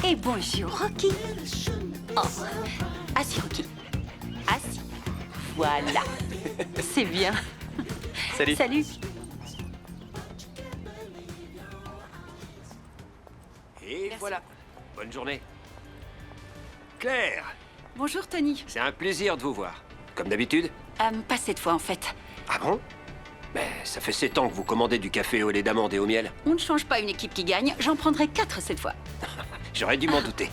Et bonjour, Rocky. Oh, assis, Rocky. Assis. Voilà. C'est bien. Salut. Salut. Et Merci. voilà. Bonne journée. Claire, Bonjour, Tony. c'est un plaisir de vous voir. Comme d'habitude. Pas cette fois, en fait. Ah bon? Mais ça fait 7 ans que vous commandez du café au lait d'amande et au miel. On ne change pas une équipe qui gagne. J'en prendrai 4 cette fois. J'aurais dû m'en douter.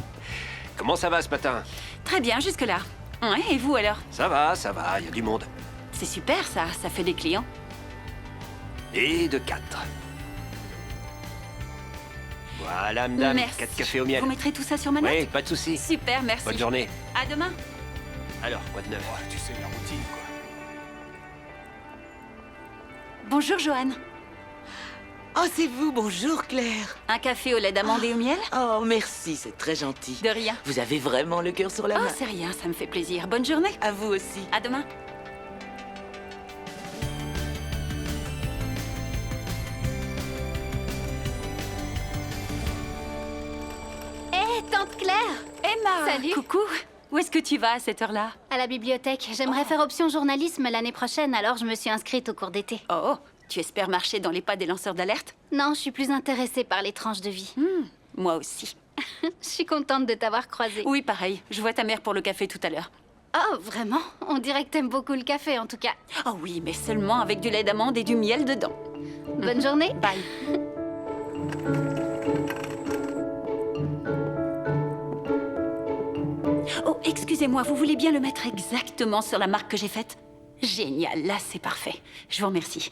Comment ça va ce matin? Très bien, jusque-là. Ouais, et vous alors? Ça va, il y a du monde. C'est super, ça. Ça fait des clients. Et de 4. Voilà, madame, Merci. 4 cafés au miel. Vous mettrez tout ça sur ma note? Oui, pas de souci. Super, merci. Bonne journée. À demain. Alors, quoi de neuf? Tu sais, la routine, quoi. Bonjour, Joanne. Oh, c'est vous, bonjour Claire. Un café au lait d'amande et au miel? Oh, merci, c'est très gentil. De rien. Vous avez vraiment le cœur sur la Oh, main. c'est rien, ça me fait plaisir. Bonne journée. À vous aussi. À demain. Hé, tante Claire! Emma. Salut. Coucou. Où est-ce que tu vas à cette heure-là? À la bibliothèque. J'aimerais faire option journalisme l'année prochaine, alors je me suis inscrite au cours d'été. Oh, tu espères marcher dans les pas des lanceurs d'alerte? Non, je suis plus intéressée par les tranches de vie. Moi aussi. Je suis contente de t'avoir croisée. Oui, pareil. Je vois ta mère pour le café tout à l'heure. Oh, vraiment? On dirait que t'aimes beaucoup le café, en tout cas. Oh oui, mais seulement avec du lait d'amande et du miel dedans. Bonne journée. Bye. Oh, excusez-moi, vous voulez bien le mettre exactement sur la marque que j'ai faite? Génial, là c'est parfait. Je vous remercie.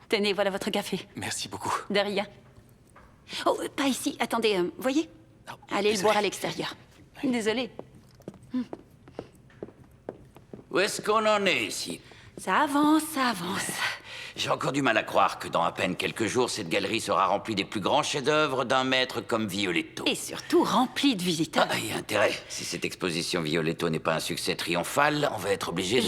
Tenez, voilà votre café. Merci beaucoup. De rien. Oh, pas ici. Attendez, voyez? Oh, Allez le désolé. boire à l'extérieur. Désolée. Où est-ce qu'on en est ici? Ça avance, ça avance. J'ai encore du mal à croire que dans à peine quelques jours, cette galerie sera remplie des plus grands chefs-d'œuvre d'un maître comme Violetto. Et surtout rempli de visiteurs. Ah, il y a intérêt. Si cette exposition Violetto n'est pas un succès triomphal, on va être obligé de...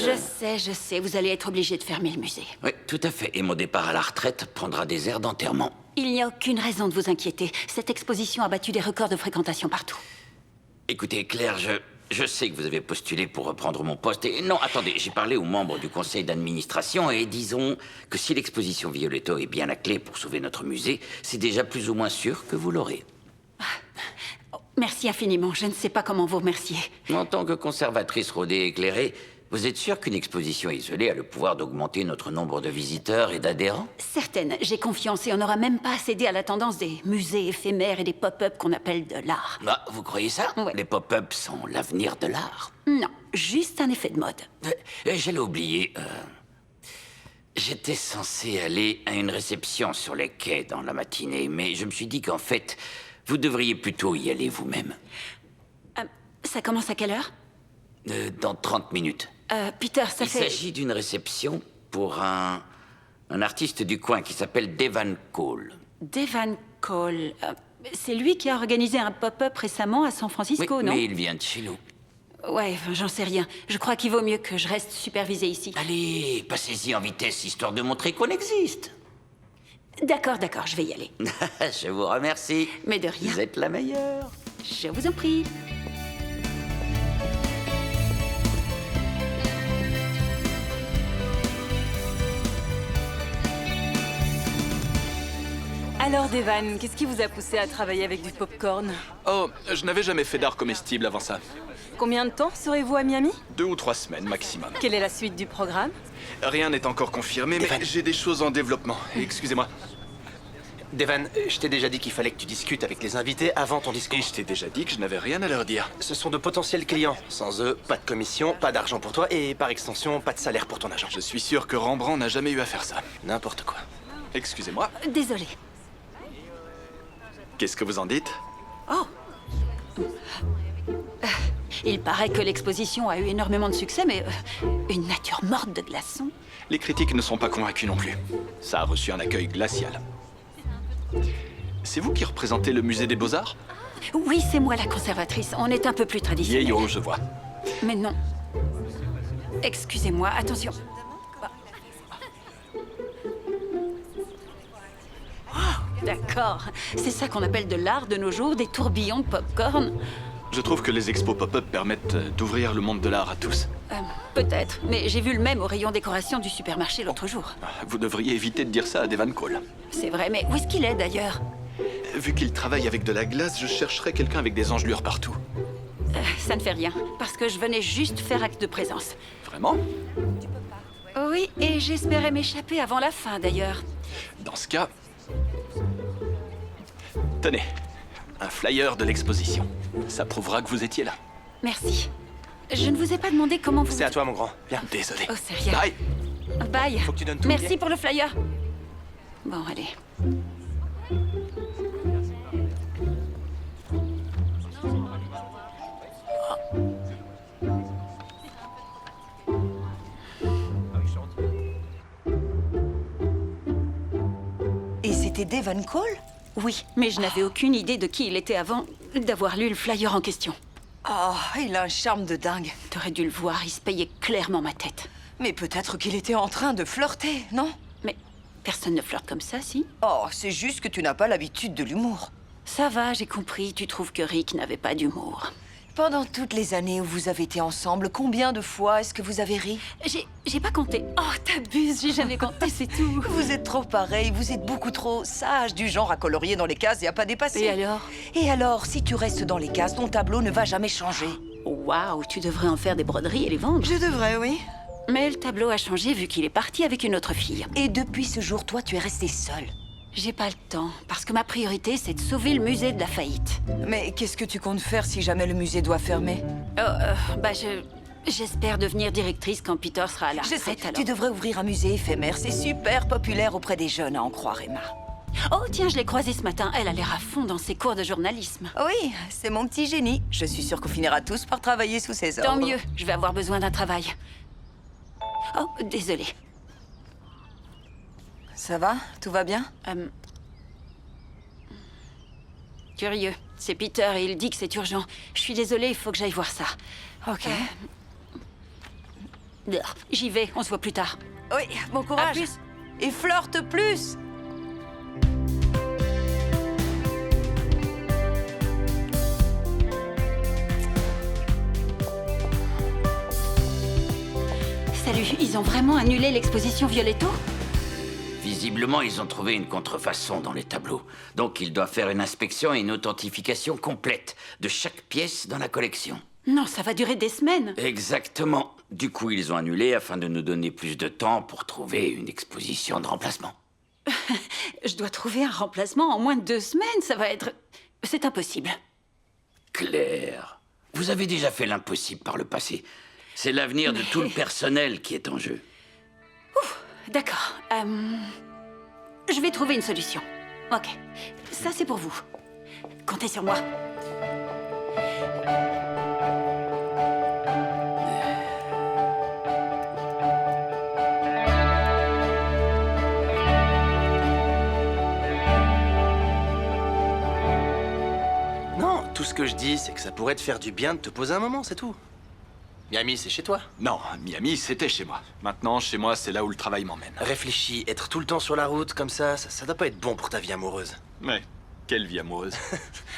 Je sais, vous allez être obligé de fermer le musée. Oui, tout à fait. Et mon départ à la retraite prendra des airs d'enterrement. Il n'y a aucune raison de vous inquiéter. Cette exposition a battu des records de fréquentation partout. Écoutez, Claire, je sais que vous avez postulé pour reprendre mon poste. Et non, attendez, j'ai parlé aux membres du conseil d'administration et disons que si l'exposition Violetto est bien la clé pour sauver notre musée, c'est déjà plus ou moins sûr que vous l'aurez. Oh, merci infiniment. Je ne sais pas comment vous remercier. En tant que conservatrice rodée et éclairée, vous êtes sûr qu'une exposition isolée a le pouvoir d'augmenter notre nombre de visiteurs et d'adhérents? Certaine, j'ai confiance et on n'aura même pas cédé à la tendance des musées éphémères et des pop-up qu'on appelle de l'art. Bah, vous croyez ça? Ouais. Les pop-up sont l'avenir de l'art. Non, juste un effet de mode. J'allais oublier. J'étais censé aller à une réception sur les quais dans la matinée, mais je me suis dit qu'en fait, vous devriez plutôt y aller vous-même. Ça commence à quelle heure? Dans 30 minutes. Peter, ça Il fait... s'agit d'une réception pour un artiste du coin qui s'appelle Devan Cole. Devan Cole. C'est lui qui a organisé un pop-up récemment à San Francisco, Oui, non? mais il vient de chez nous. Ouais, enfin, j'en sais rien. Je crois qu'il vaut mieux que je reste supervisée ici. Allez, passez-y en vitesse, histoire de montrer qu'on existe. D'accord, je vais y aller. Je vous remercie. Mais de rien. Vous êtes la meilleure. Je vous en prie. Alors, Devan, qu'est-ce qui vous a poussé à travailler avec du popcorn? Oh, je n'avais jamais fait d'art comestible avant ça. Combien de temps serez-vous à Miami? 2 ou 3 semaines maximum. Quelle est la suite du programme? Rien n'est encore confirmé, mais j'ai des choses en développement. Excusez-moi. Devan, je t'ai déjà dit qu'il fallait que tu discutes avec les invités avant ton discours. Et je t'ai déjà dit que je n'avais rien à leur dire. Ce sont de potentiels clients. Sans eux, pas de commission, pas d'argent pour toi et par extension, pas de salaire pour ton agent. Je suis sûr que Rembrandt n'a jamais eu à faire ça. N'importe quoi. Excusez-moi, Désolée. qu'est-ce que vous en dites? Oh. Il paraît que l'exposition a eu énormément de succès, mais une nature morte de glaçons. Les critiques ne sont pas convaincus non plus. Ça a reçu un accueil glacial. C'est vous qui représentez le musée des Beaux-Arts? Oui, c'est moi la conservatrice. On est un peu plus traditionnel. Vieillot, je vois. Mais non. Excusez-moi, attention. D'accord. C'est ça qu'on appelle de l'art de nos jours, des tourbillons de pop-corn. Je trouve que les expos pop-up permettent d'ouvrir le monde de l'art à tous. Peut-être, mais j'ai vu le même au rayon décoration du supermarché l'autre jour. Vous devriez éviter de dire ça à Devon Cole. C'est vrai, mais où est-ce qu'il est d'ailleurs? Vu qu'il travaille avec de la glace, je chercherais quelqu'un avec des engelures partout. Ça ne fait rien, parce que je venais juste faire acte de présence. Vraiment? Oui, et j'espérais m'échapper avant la fin d'ailleurs. Dans ce cas... Tenez, un flyer de l'exposition. Ça prouvera que vous étiez là. Merci. Je ne vous ai pas demandé comment vous... C'est à toi, mon grand. Viens. Désolé. Oh, sérieux. Bye. Bye. Faut que tu donnes tout. Merci viens. pour le flyer. Bon, allez. Et c'était Devon Cole? Oui, mais je n'avais aucune idée de qui il était avant d'avoir lu le flyer en question. Oh, il a un charme de dingue. T'aurais dû le voir, il se payait clairement ma tête. Mais peut-être qu'il était en train de flirter, non? Mais personne ne flirte comme ça, si? Oh, c'est juste que tu n'as pas l'habitude de l'humour. Ça va, j'ai compris. Tu trouves que Rick n'avait pas d'humour. Pendant toutes les années où vous avez été ensemble, combien de fois est-ce que vous avez ri? J'ai pas compté. Oh, t'abuses, j'ai jamais compté, c'est tout. Vous êtes trop pareil, vous êtes beaucoup trop sage, du genre à colorier dans les cases et à pas dépasser. Et alors? Et alors, si tu restes dans les cases, ton tableau ne va jamais changer. Waouh, tu devrais en faire des broderies et les vendre. Je devrais, oui. Mais le tableau a changé vu qu'il est parti avec une autre fille. Et depuis ce jour, toi, tu es resté seule. J'ai pas le temps, parce que ma priorité, c'est de sauver le musée de la faillite. Mais qu'est-ce que tu comptes faire si jamais le musée doit fermer? J'espère devenir directrice quand Peter sera à la Je sais, retraite, alors. tu devrais ouvrir un musée éphémère. C'est super populaire auprès des jeunes, à en croire, Emma. Oh, tiens, je l'ai croisée ce matin. Elle a l'air à fond dans ses cours de journalisme. Oui, c'est mon petit génie. Je suis sûre qu'on finira tous par travailler sous ses ordres. Tant mieux, je vais avoir besoin d'un travail. Oh, désolée. Ça va? Tout va bien? Curieux. C'est Peter et il dit que c'est urgent. Je suis désolée, il faut que j'aille voir ça. Ok. J'y vais, on se voit plus tard. Oui, bon courage. À plus. Et flirte plus. Salut, ils ont vraiment annulé l'exposition Violetto? Visiblement, ils ont trouvé une contrefaçon dans les tableaux. Donc, ils doivent faire une inspection et une authentification complète de chaque pièce dans la collection. Non, ça va durer des semaines. Exactement. Du coup, ils ont annulé afin de nous donner plus de temps pour trouver une exposition de remplacement. Je dois trouver un remplacement en moins de 2 semaines, ça va être... C'est impossible. Claire, vous avez déjà fait l'impossible par le passé. C'est l'avenir de tout le personnel qui est en jeu. D'accord. Je vais trouver une solution. Ok. Ça, c'est pour vous. Comptez sur moi. Non, tout ce que je dis, c'est que ça pourrait te faire du bien de te poser un moment, c'est tout. Miami, c'est chez toi. Non, Miami, c'était chez moi. Maintenant, chez moi, c'est là où le travail m'emmène. Réfléchis, être tout le temps sur la route comme ça doit pas être bon pour ta vie amoureuse. Ouais, quelle vie amoureuse.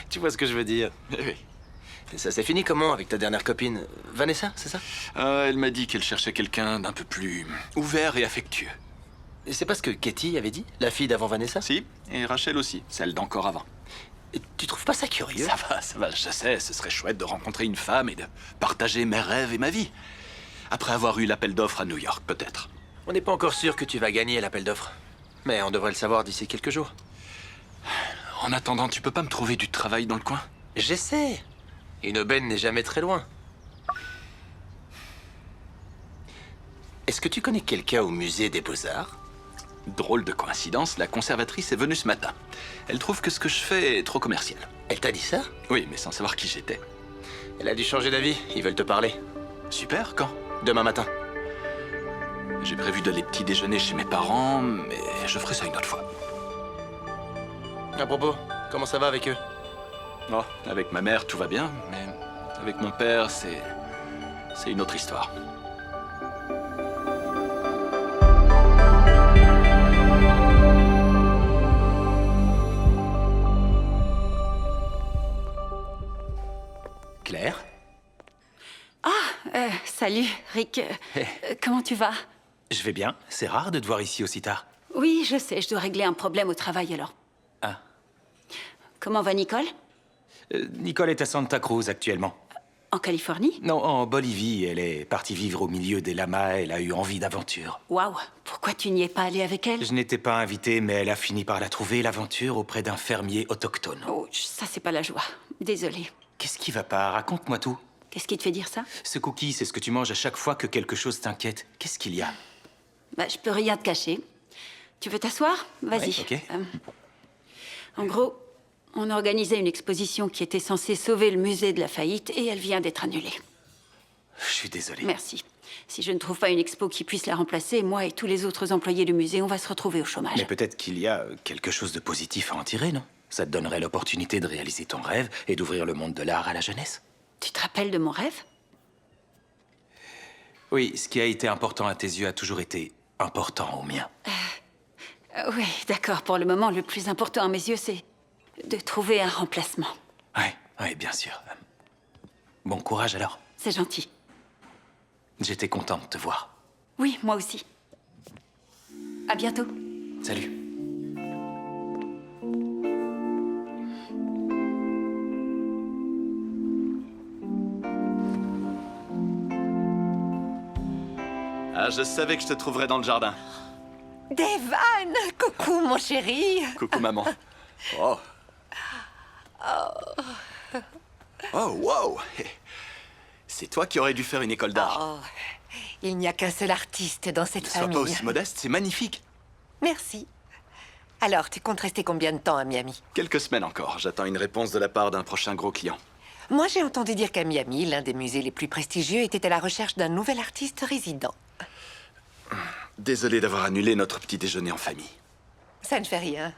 Tu vois ce que je veux dire? Eh oui. Ça s'est fini comment avec ta dernière copine? Vanessa, c'est ça? Elle m'a dit qu'elle cherchait quelqu'un d'un peu plus ouvert et affectueux. Et c'est pas ce que Katie avait dit? La fille d'avant Vanessa? Si, et Rachel aussi, celle d'encore avant. Et tu trouves pas ça curieux? Ça va, je sais, ce serait chouette de rencontrer une femme et de partager mes rêves et ma vie. Après avoir eu l'appel d'offres à New York, peut-être. On n'est pas encore sûr que tu vas gagner l'appel d'offres. Mais on devrait le savoir d'ici quelques jours. En attendant, tu peux pas me trouver du travail dans le coin? J'essaie. Une aubaine n'est jamais très loin. Est-ce que tu connais quelqu'un au musée des Beaux-Arts? Drôle de coïncidence, la conservatrice est venue ce matin. Elle trouve que ce que je fais est trop commercial. Elle t'a dit ça? Oui, mais sans savoir qui j'étais. Elle a dû changer d'avis. Ils veulent te parler. Super, quand? Demain matin. J'ai prévu d'aller petit déjeuner chez mes parents, mais je ferai ça une autre fois. À propos, comment ça va avec eux? Oh, avec ma mère, tout va bien, mais avec mon père, c'est une autre histoire. Salut, Rick. Comment tu vas? Je vais bien. C'est rare de te voir ici aussi tard. Oui, je sais, je dois régler un problème au travail alors. Ah. Comment va Nicole? Nicole est à Santa Cruz actuellement. En Californie? Non, en Bolivie. Elle est partie vivre au milieu des lamas. Elle a eu envie d'aventure. Waouh, pourquoi tu n'y es pas allé avec elle? Je n'étais pas invité, mais elle a fini par la trouver, l'aventure, auprès d'un fermier autochtone. Oh, ça c'est pas la joie. Désolée. Qu'est-ce qui va pas? Raconte-moi tout. Qu'est-ce qui te fait dire ça? Ce cookie, c'est ce que tu manges à chaque fois que quelque chose t'inquiète. Qu'est-ce qu'il y a? Bah, je peux rien te cacher. Tu veux t'asseoir? Vas-y. Ouais, ok. En gros, on organisait une exposition qui était censée sauver le musée de la faillite et elle vient d'être annulée. Je suis désolé. Merci. Si je ne trouve pas une expo qui puisse la remplacer, moi et tous les autres employés du musée, on va se retrouver au chômage. Mais peut-être qu'il y a quelque chose de positif à en tirer, non? Ça te donnerait l'opportunité de réaliser ton rêve et d'ouvrir le monde de l'art à la jeunesse. Tu te rappelles de mon rêve? Oui, ce qui a été important à tes yeux a toujours été important aux miens. Oui, d'accord. Pour le moment, le plus important à mes yeux, c'est de trouver un remplacement. Ouais, bien sûr. Bon courage alors. C'est gentil. J'étais content de te voir. Oui, moi aussi. À bientôt. Salut. Ah, je savais que je te trouverais dans le jardin. Devan! Coucou, mon chéri! Coucou, maman. Oh. Oh, wow! C'est toi qui aurais dû faire une école d'art. Oh, il n'y a qu'un seul artiste dans cette Ne sois famille. pas aussi modeste, c'est magnifique. Merci. Alors, tu comptes rester combien de temps à Miami? Quelques semaines encore. J'attends une réponse de la part d'un prochain gros client. Moi, j'ai entendu dire qu'à Miami, l'un des musées les plus prestigieux était à la recherche d'un nouvel artiste résident. Désolé d'avoir annulé notre petit déjeuner en famille. Ça ne fait rien.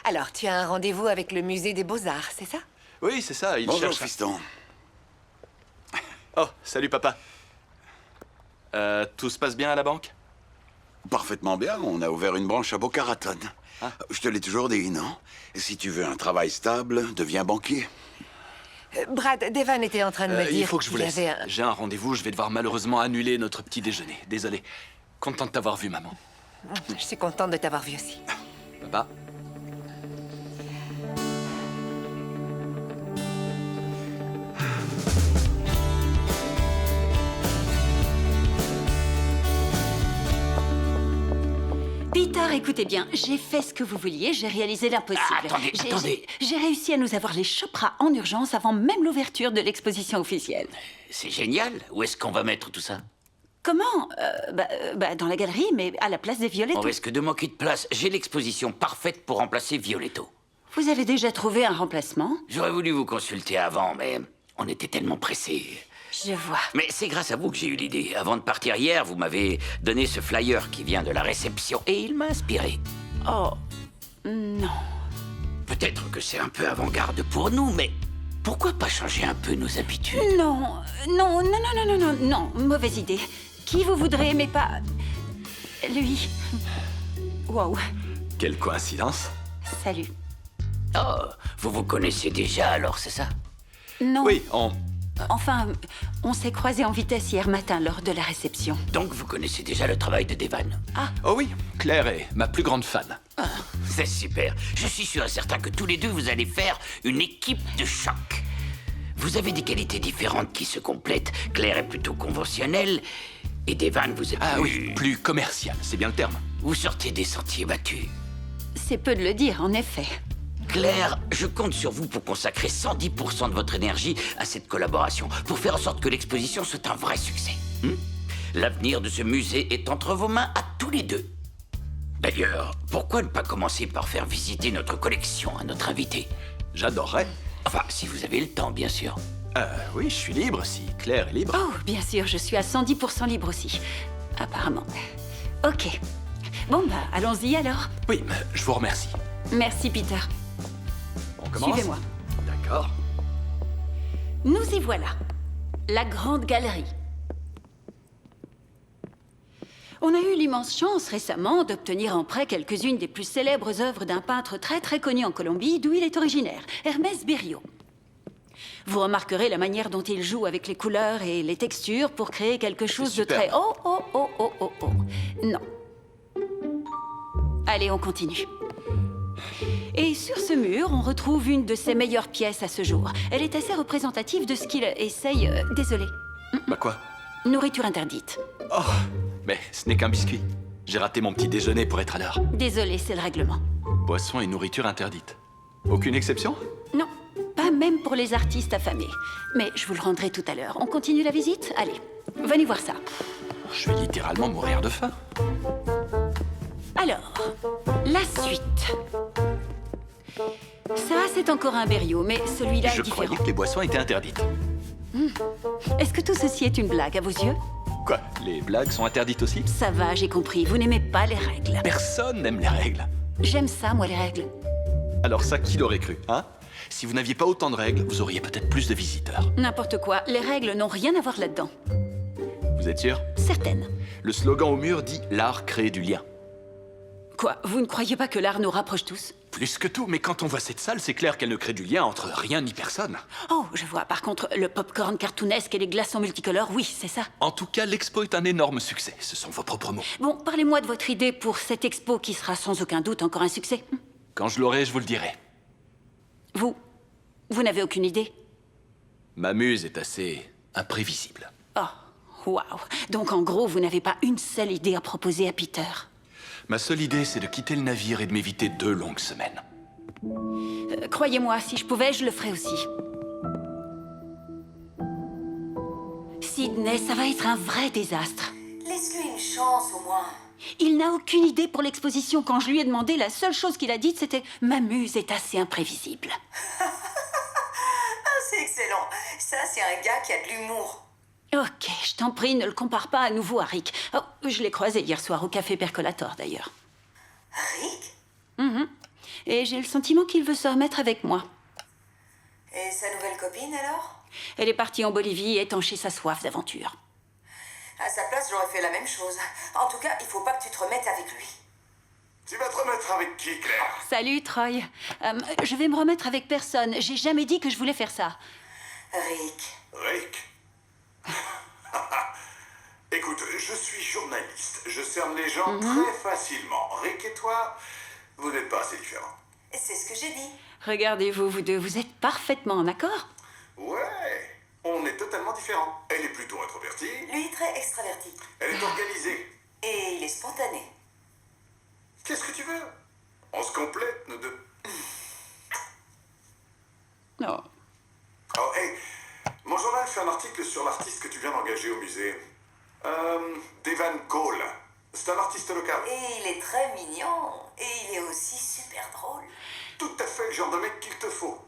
Alors, tu as un rendez-vous avec le musée des Beaux-Arts, c'est ça? Oui, c'est ça, il Bonjour, cherche... fiston. Oh, salut papa. Tout se passe bien à la banque? Parfaitement bien, on a ouvert une branche à Boca Raton. Ah. Je te l'ai toujours dit, non? Si tu veux un travail stable, deviens banquier. Brad, Devan était en train de me dire Il faut que je vous qu'il laisse. avait un... J'ai un rendez-vous, je vais devoir malheureusement annuler notre petit déjeuner. Désolé. Content de t'avoir vu, maman. Je suis contente de t'avoir vu aussi. Papa? Peter, écoutez bien, j'ai fait ce que vous vouliez, j'ai réalisé l'impossible. Ah, attendez, J'ai- attendez. J'ai réussi à nous avoir les Chopra en urgence avant même l'ouverture de l'exposition officielle. C'est génial. Où est-ce qu'on va mettre tout ça? Comment dans la galerie, mais à la place des On Violetto. risque de manquer de place. J'ai l'exposition parfaite pour remplacer Violetto. Vous avez déjà trouvé un remplacement? J'aurais voulu vous consulter avant, mais on était tellement pressés. Je vois. Mais c'est grâce à vous que j'ai eu l'idée. Avant de partir hier, vous m'avez donné ce flyer qui vient de la réception et il m'a inspiré. Oh, non. Peut-être que c'est un peu avant-garde pour nous, mais pourquoi pas changer un peu nos habitudes? Non, non, non, non, non, non, non, non, mauvaise idée. Qui vous voudrez, mais pas... lui. Wow, Quelle coïncidence. salut. Oh, vous vous connaissez déjà alors, c'est ça? Non. Oui, Enfin, on s'est croisés en vitesse hier matin lors de la réception. Donc vous connaissez déjà le travail de Devan? Oh oui, Claire est ma plus grande fan. Ah, c'est super. Je suis sûr et certain que tous les deux, vous allez faire une équipe de choc. Vous avez des qualités différentes qui se complètent. Claire est plutôt conventionnelle et Devan, vous êtes Ah plus... oui, plus commercial, c'est bien le terme. Vous sortez des sentiers battus. C'est peu de le dire, en effet. Claire, je compte sur vous pour consacrer 110% de votre énergie à cette collaboration, pour faire en sorte que l'exposition soit un vrai succès. L'avenir de ce musée est entre vos mains à tous les deux. D'ailleurs, pourquoi ne pas commencer par faire visiter notre collection à notre invité? J'adorerais. Enfin, si vous avez le temps, bien sûr. Oui, je suis libre si Claire est libre. Oh, bien sûr, je suis à 110% libre aussi. Apparemment. Ok. Bon, bah, allons-y alors. Oui, mais je vous remercie. Merci, Peter. On commence? Suivez-moi. D'accord. Nous y voilà. La grande galerie. On a eu l'immense chance récemment d'obtenir en prêt quelques-unes des plus célèbres œuvres d'un peintre très très connu en Colombie, d'où il est originaire, Hermès Berrio. Vous remarquerez la manière dont il joue avec les couleurs et les textures pour créer quelque chose de très... superbe. Oh. Non. Allez, on continue. Et sur ce mur, on retrouve une de ses meilleures pièces à ce jour. Elle est assez représentative de ce qu'il essaye... désolé. Bah quoi? Nourriture interdite. Oh, mais ce n'est qu'un biscuit. J'ai raté mon petit déjeuner pour être à l'heure. Désolé, c'est le règlement. Boisson et nourriture interdite. Aucune exception? Non, pas même pour les artistes affamés. Mais je vous le rendrai tout à l'heure. On continue la visite? Allez, venez voir ça. Je vais littéralement mourir de faim. Alors, la suite. Ça, c'est encore un berriot, mais celui-là est Je différent. croyais que les boissons étaient interdites. Est-ce que tout ceci est une blague à vos yeux? Quoi? Les blagues sont interdites aussi? Ça va, j'ai compris. Vous n'aimez pas les règles. Personne n'aime les règles. J'aime ça, moi, les règles. Alors ça, qui l'aurait cru, hein? Si vous n'aviez pas autant de règles, vous auriez peut-être plus de visiteurs. N'importe quoi. Les règles n'ont rien à voir là-dedans. Vous êtes sûr? Certaines. Le slogan au mur dit « L'art crée du lien ». Quoi, vous ne croyez pas que l'art nous rapproche tous? Plus que tout, mais quand on voit cette salle, c'est clair qu'elle ne crée du lien entre rien ni personne. Oh, je vois. Par contre, le popcorn cartoonesque et les glaçons multicolores, oui, c'est ça. En tout cas, l'expo est un énorme succès. Ce sont vos propres mots. Bon, parlez-moi de votre idée pour cette expo qui sera sans aucun doute encore un succès. Quand je l'aurai, je vous le dirai. Vous n'avez aucune idée? Ma muse est assez imprévisible. Oh, waouh. Donc en gros, vous n'avez pas une seule idée à proposer à Peter. Ma seule idée, c'est de quitter le navire et de m'éviter 2 longues semaines. Croyez-moi, si je pouvais, je le ferais aussi. Sydney, ça va être un vrai désastre. Laisse-lui une chance, au moins. Il n'a aucune idée pour l'exposition. Quand je lui ai demandé, la seule chose qu'il a dite, c'était « Ma muse est assez imprévisible. » Ah, c'est excellent. Ça, c'est un gars qui a de l'humour. Ok, je t'en prie, ne le compare pas à nouveau à Rick. Oh, je l'ai croisé hier soir au café Percolator, d'ailleurs. Rick? Et j'ai le sentiment qu'il veut se remettre avec moi. Et sa nouvelle copine, alors? Elle est partie en Bolivie étancher sa soif d'aventure. À sa place, j'aurais fait la même chose. En tout cas, il faut pas que tu te remettes avec lui. Tu vas te remettre avec qui, Claire? Salut, Troy. Je vais me remettre avec personne. J'ai jamais dit que je voulais faire ça. Rick. Rick? Écoute, je suis journaliste. Je cerne les gens très facilement. Rick et toi, vous n'êtes pas assez différents. C'est ce que j'ai dit. Regardez-vous, vous deux, vous êtes parfaitement en accord. Ouais, on est totalement différents. Elle est plutôt introvertie. Lui, très extraverti. Elle est organisée. Et il est spontané. Qu'est-ce que tu veux? On se complète, nous deux. Non. Oh, hey, mon journal fait un article sur l'artiste que tu viens d'engager au musée. Devan Cole. C'est un artiste local. Et il est très mignon. Et il est aussi super drôle. Tout à fait le genre de mec qu'il te faut.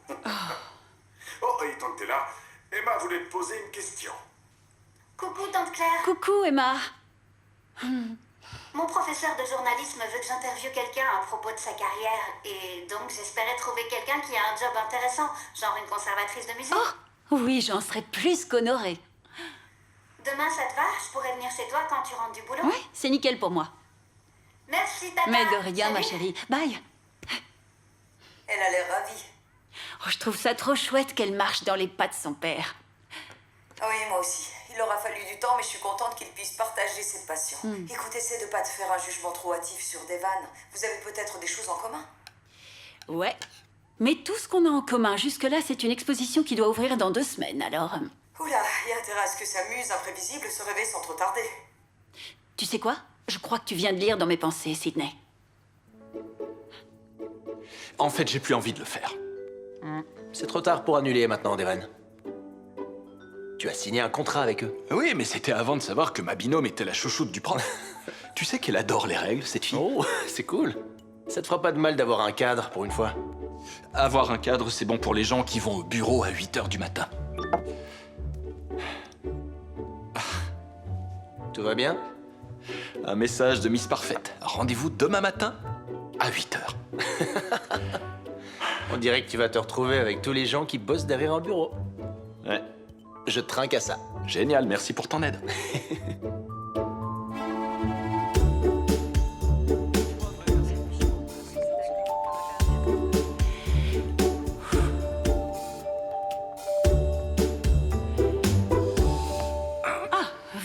Oh, et tant que t'es là, Emma voulait te poser une question. Coucou, tante Claire. Coucou, Emma. Mon professeur de journalisme veut que j'interviewe quelqu'un à propos de sa carrière. Et donc, j'espérais trouver quelqu'un qui a un job intéressant, genre une conservatrice de musée. Oui, j'en serais plus qu'honorée. Demain, ça te va? Je pourrais venir chez toi quand tu rentres du boulot? Oui, c'est nickel pour moi. Merci, tata. Mais de rien, ma Salut. chérie. Bye. Elle a l'air ravie. Oh, je trouve ça trop chouette qu'elle marche dans les pas de son père. Oui, moi aussi. Il aura fallu du temps, mais je suis contente qu'il puisse partager cette passion. Écoute, essaie de pas te faire un jugement trop hâtif sur Devan. Vous avez peut-être des choses en commun. Ouais. Mais tout ce qu'on a en commun jusque-là, c'est une exposition qui doit ouvrir dans 2 semaines, alors... Oula, il y a intérêt à ce que sa muse imprévisible se réveille sans trop tarder. Tu sais quoi? Je crois que tu viens de lire dans mes pensées, Sydney. En fait, j'ai plus envie de le faire. C'est trop tard pour annuler maintenant, Devan. Tu as signé un contrat avec eux. Oui, mais c'était avant de savoir que ma binôme était la chouchoute du prof. Tu sais qu'elle adore les règles, cette fille. Oh, c'est cool. Ça te fera pas de mal d'avoir un cadre pour une fois. Avoir un cadre, c'est bon pour les gens qui vont au bureau à 8 h du matin. Tout va bien? Un message de Miss Parfaite. Rendez-vous demain matin à 8 h. On dirait que tu vas te retrouver avec tous les gens qui bossent derrière un bureau. Ouais. Je te trinque à ça. Génial, merci pour ton aide.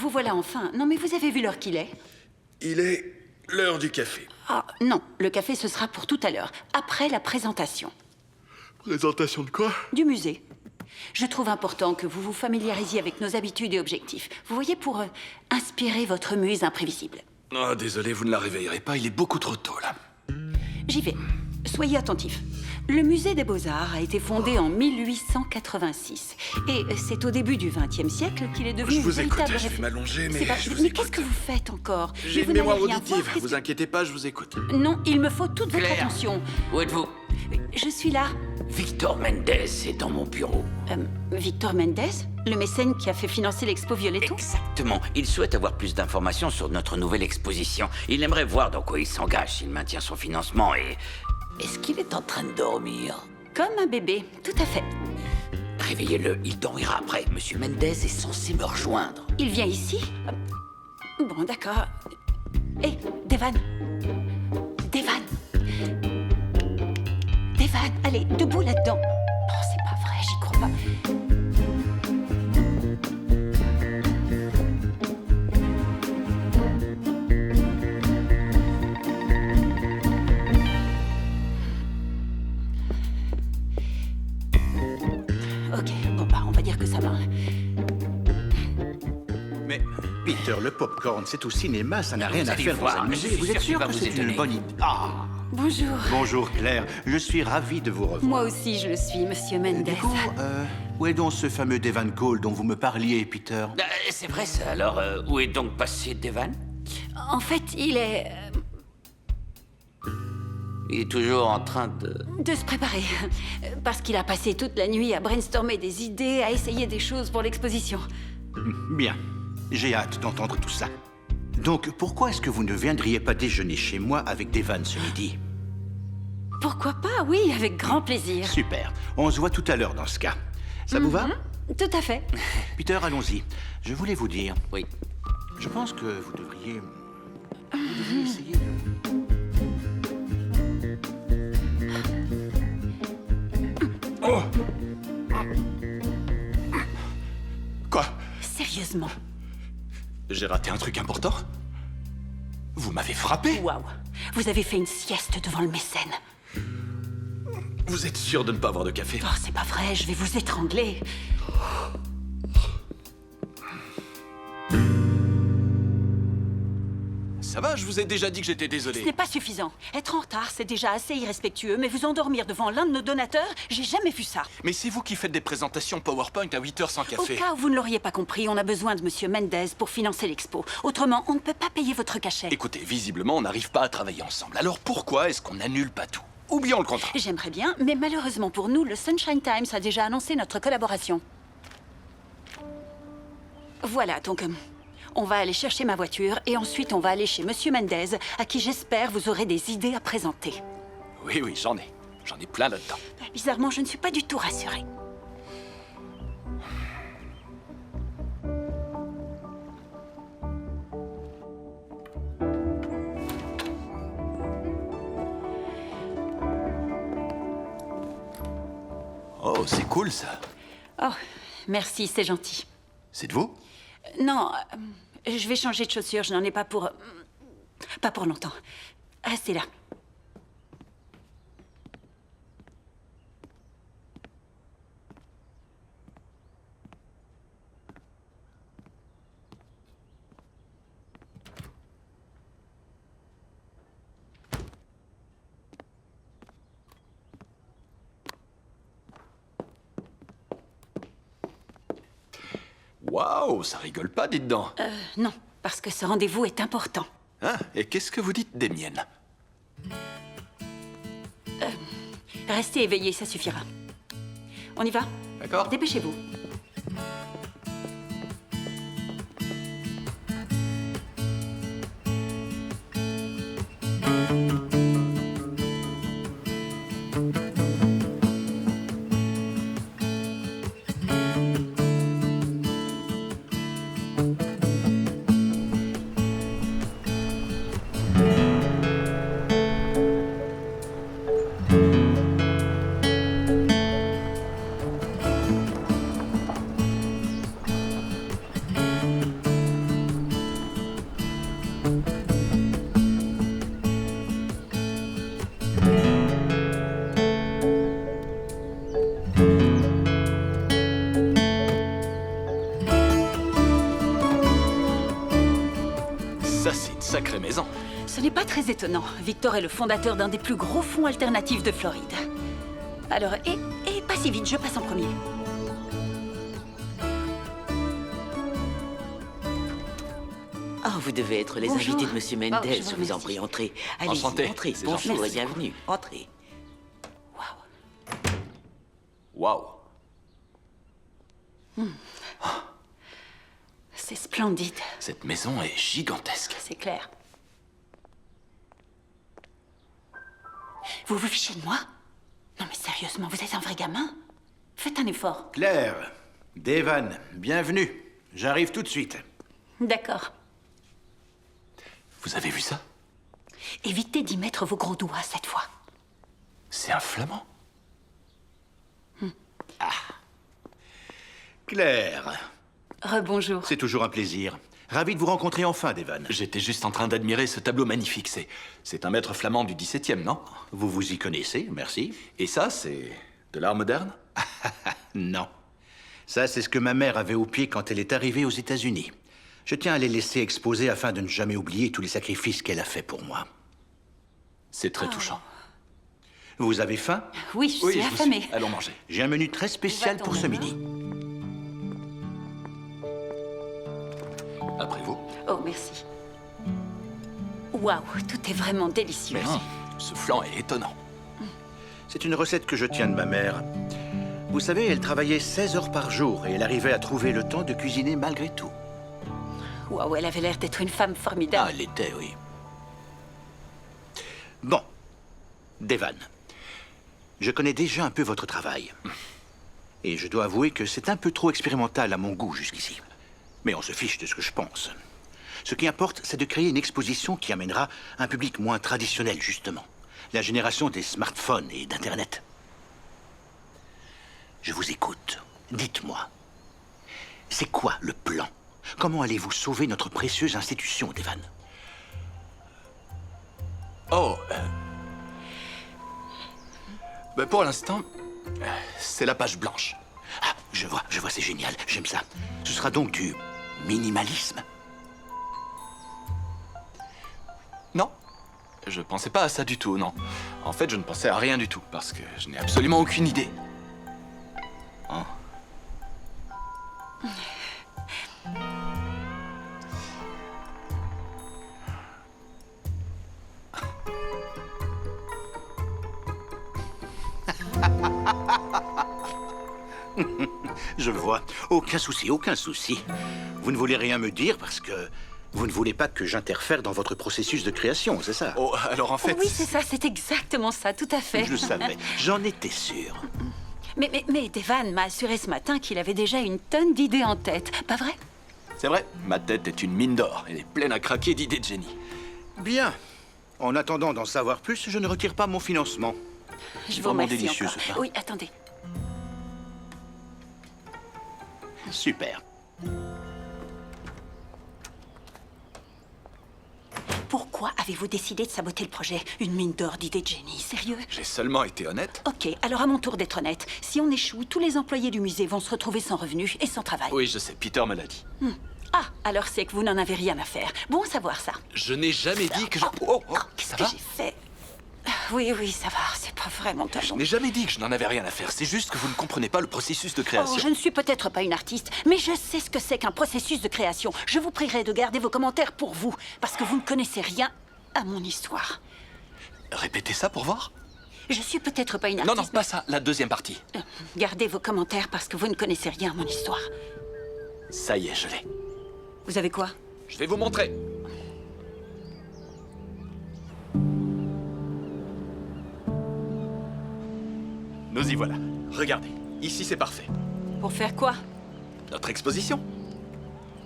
vous voilà enfin. Non, mais vous avez vu l'heure qu'il est? Il est l'heure du café. Ah, non, le café, ce sera pour tout à l'heure, après la présentation. Présentation de quoi? Du musée. Je trouve important que vous vous familiarisiez avec nos habitudes et objectifs. Vous voyez, pour inspirer votre muse imprévisible. Oh, désolé, vous ne la réveillerez pas, il est beaucoup trop tôt, là. J'y vais. Soyez attentifs. Le musée des Beaux-Arts a été fondé en 1886. Et c'est au début du XXe siècle qu'il est devenu Je vous une véritable écoute, je vais m'allonger, mais C'est pas- je vous Mais écoute. qu'est-ce que vous faites encore? J'ai Mais une vous mémoire n'allez rien auditive, voir, qu'est-ce vous que- inquiétez pas, je vous écoute. Non, il me faut toute votre Claire. attention. Où êtes-vous? Je suis là. Victor Mendes est dans mon bureau. Victor Mendes, le mécène qui a fait financer l'expo Violetto? Exactement. Il souhaite avoir plus d'informations sur notre nouvelle exposition. Il aimerait voir dans quoi il s'engage s'il maintient son financement et... Est-ce qu'il est en train de dormir? Comme un bébé, tout à fait. Réveillez-le, il dormira après. Monsieur Mendes est censé me rejoindre. Il vient ici? Bon, d'accord. Hé, Devan. Devan. Devan, allez, debout là-dedans. Oh, c'est pas vrai, j'y crois pas. Ok, bon bah, on va dire que ça va. Mais Peter, le popcorn, c'est au cinéma, ça n'a rien Vous à allez faire voir, dans un mais je musée. suis Vous sûr êtes qu'il sûr va que vous c'est étonner. une bonne idée? Ah. Bonjour. Bonjour Claire, je suis ravi de vous revoir. Moi aussi, je le suis, Monsieur Mendes. Du coup, où est donc ce fameux Devan Cole dont vous me parliez, Peter? C'est vrai ça, alors où est donc passé Devan? En fait, il est... Il est toujours en train de se préparer. Parce qu'il a passé toute la nuit à brainstormer des idées, à essayer des choses pour l'exposition. Bien, j'ai hâte d'entendre tout ça. Donc, pourquoi est-ce que vous ne viendriez pas déjeuner chez moi avec Devan ce midi? Pourquoi pas? Oui, avec grand plaisir. Super, on se voit tout à l'heure dans ce cas. Ça vous va? Tout à fait. Peter, allons-y. Je voulais vous dire... Oui. Je pense que vous devriez... Vous devriez essayer de... Oh! Quoi? Sérieusement. J'ai raté un truc important? Vous m'avez frappé? Waouh. Vous avez fait une sieste devant le mécène. Vous êtes sûr de ne pas avoir de café? Oh, c'est pas vrai, je vais vous étrangler. Ça va, je vous ai déjà dit que j'étais Ce désolé. n'est pas suffisant. Être en retard, c'est déjà assez irrespectueux, mais vous endormir devant l'un de nos donateurs, j'ai jamais vu ça. Mais c'est vous qui faites des présentations PowerPoint à 8 heures sans Au café. cas où vous ne l'auriez pas compris, on a besoin de Monsieur Mendes pour financer l'expo. Autrement, on ne peut pas payer votre cachet. Écoutez, visiblement, on n'arrive pas à travailler ensemble. Alors pourquoi est-ce qu'on n'annule pas tout? Oublions le contrat. J'aimerais bien, mais malheureusement pour nous, le Sunshine Times a déjà annoncé notre collaboration. Voilà, donc on va aller chercher ma voiture et ensuite on va aller chez Monsieur Mendes, à qui j'espère vous aurez des idées à présenter. Oui, oui, j'en ai. J'en ai plein là-dedans. Bizarrement, je ne suis pas du tout rassurée. Oh, c'est cool ça. Oh, merci, c'est gentil. C'est de vous? Non, je vais changer de chaussures, je n'en ai pas pour... pas pour longtemps. Restez là. Waouh, ça rigole pas, dites donc. Non, parce que ce rendez-vous est important. Hein? Et qu'est-ce que vous dites des miennes? Restez éveillés, ça suffira. On y va? D'accord. Dépêchez-vous. Ça, c'est une sacrée maison. Ce n'est pas très étonnant. Victor est le fondateur d'un des plus gros fonds alternatifs de Floride. Alors, et pas si vite, je passe en premier. Oh, vous devez être les Bonjour. invités de Monsieur Mendez. Oh, je vous je vous en remercie. prie, entrez. Allez-y, Enchanté, entrez. c'est Bonjour gentil. et bienvenue. Entrez. Waouh. C'est splendide, Cette maison est gigantesque. c'est clair. Vous vous fichez de moi? Non mais sérieusement, vous êtes un vrai gamin? Faites un effort. Claire, Devan, bienvenue. J'arrive tout de suite. D'accord. Vous avez vu ça? Évitez d'y mettre vos gros doigts cette fois. C'est un flamand. Claire, Rebonjour. c'est toujours un plaisir. Ravi de vous rencontrer enfin, Devan. J'étais juste en train d'admirer ce tableau magnifique. C'est un maître flamand du XVIIe, non? Vous vous y connaissez, merci. Et ça, c'est de l'art moderne? Non. Ça, c'est ce que ma mère avait au pied quand elle est arrivée aux États-Unis. Je tiens à les laisser exposer afin de ne jamais oublier tous les sacrifices qu'elle a faits pour moi. C'est très touchant. Vous avez faim? Oui, je suis je vous affamée. suis. Allons manger. J'ai un menu très spécial pour ce midi. Après vous. Oh, merci. Waouh, tout est vraiment délicieux. Merci. Ce flan est étonnant. C'est une recette que je tiens de ma mère. Vous savez, elle travaillait 16 heures par jour et elle arrivait à trouver le temps de cuisiner malgré tout. Waouh, elle avait l'air d'être une femme Ah, formidable. elle l'était, oui. Bon. Devan, je connais déjà un peu votre travail. Et je dois avouer que c'est un peu trop expérimental à mon goût jusqu'ici. Mais on se fiche de ce que je pense. Ce qui importe, c'est de créer une exposition qui amènera un public moins traditionnel, justement. La génération des smartphones et d'Internet. Je vous écoute. Dites-moi. C'est quoi le plan? Comment allez-vous sauver notre précieuse institution, Devan? Oh. Ben pour l'instant, c'est la page blanche. Ah, je vois, c'est génial, j'aime ça. Ce sera donc du minimalisme? Non. Je pensais pas à ça du tout, non. En fait, je ne pensais à rien du tout, parce que je n'ai absolument aucune idée. Hein? Je vois. Aucun souci, aucun souci. Vous ne voulez rien me dire parce que vous ne voulez pas que j'interfère dans votre processus de création, c'est ça? Oh, alors en fait... Oui, c'est ça, c'est exactement ça, tout à fait. Je le savais, j'en étais sûr. Mais Devan m'a assuré ce matin qu'il avait déjà une tonne d'idées en tête, pas vrai? C'est vrai, ma tête est une mine d'or. Elle est pleine à craquer d'idées de génie. Bien. En attendant d'en savoir plus, je ne retire pas mon financement. Je vous Vraiment remercie délicieux, encore. ce pain. Oui, attendez. Super. Pourquoi avez-vous décidé de saboter le projet? Une mine d'or d'idées de génie, sérieux? J'ai seulement été honnête. Ok, alors à mon tour d'être honnête. Si on échoue, tous les employés du musée vont se retrouver sans revenus et sans travail. Oui, je sais, Peter me l'a dit. Ah, alors c'est que vous n'en avez rien à faire. Bon à savoir ça. Je n'ai jamais dit que je... Oh, Qu'est-ce ça que va? j'ai fait? Oui, ça va, c'est pas vraiment Je talent. n'ai jamais dit que je n'en avais rien à faire. C'est juste que vous ne comprenez pas le processus de Oh, création. je ne suis peut-être pas une artiste, mais je sais ce que c'est qu'un processus de création. Je vous prierai de garder vos commentaires pour vous, parce que vous ne connaissez rien à mon histoire. Répétez ça pour voir. Je suis peut-être pas une Non, artiste. non, pas ça, la deuxième partie. Gardez vos commentaires parce que vous ne connaissez rien à mon histoire. Ça y est, je l'ai. Vous avez quoi? Je vais vous montrer. Nous y voilà. Regardez, ici c'est parfait. Pour faire quoi? Notre exposition.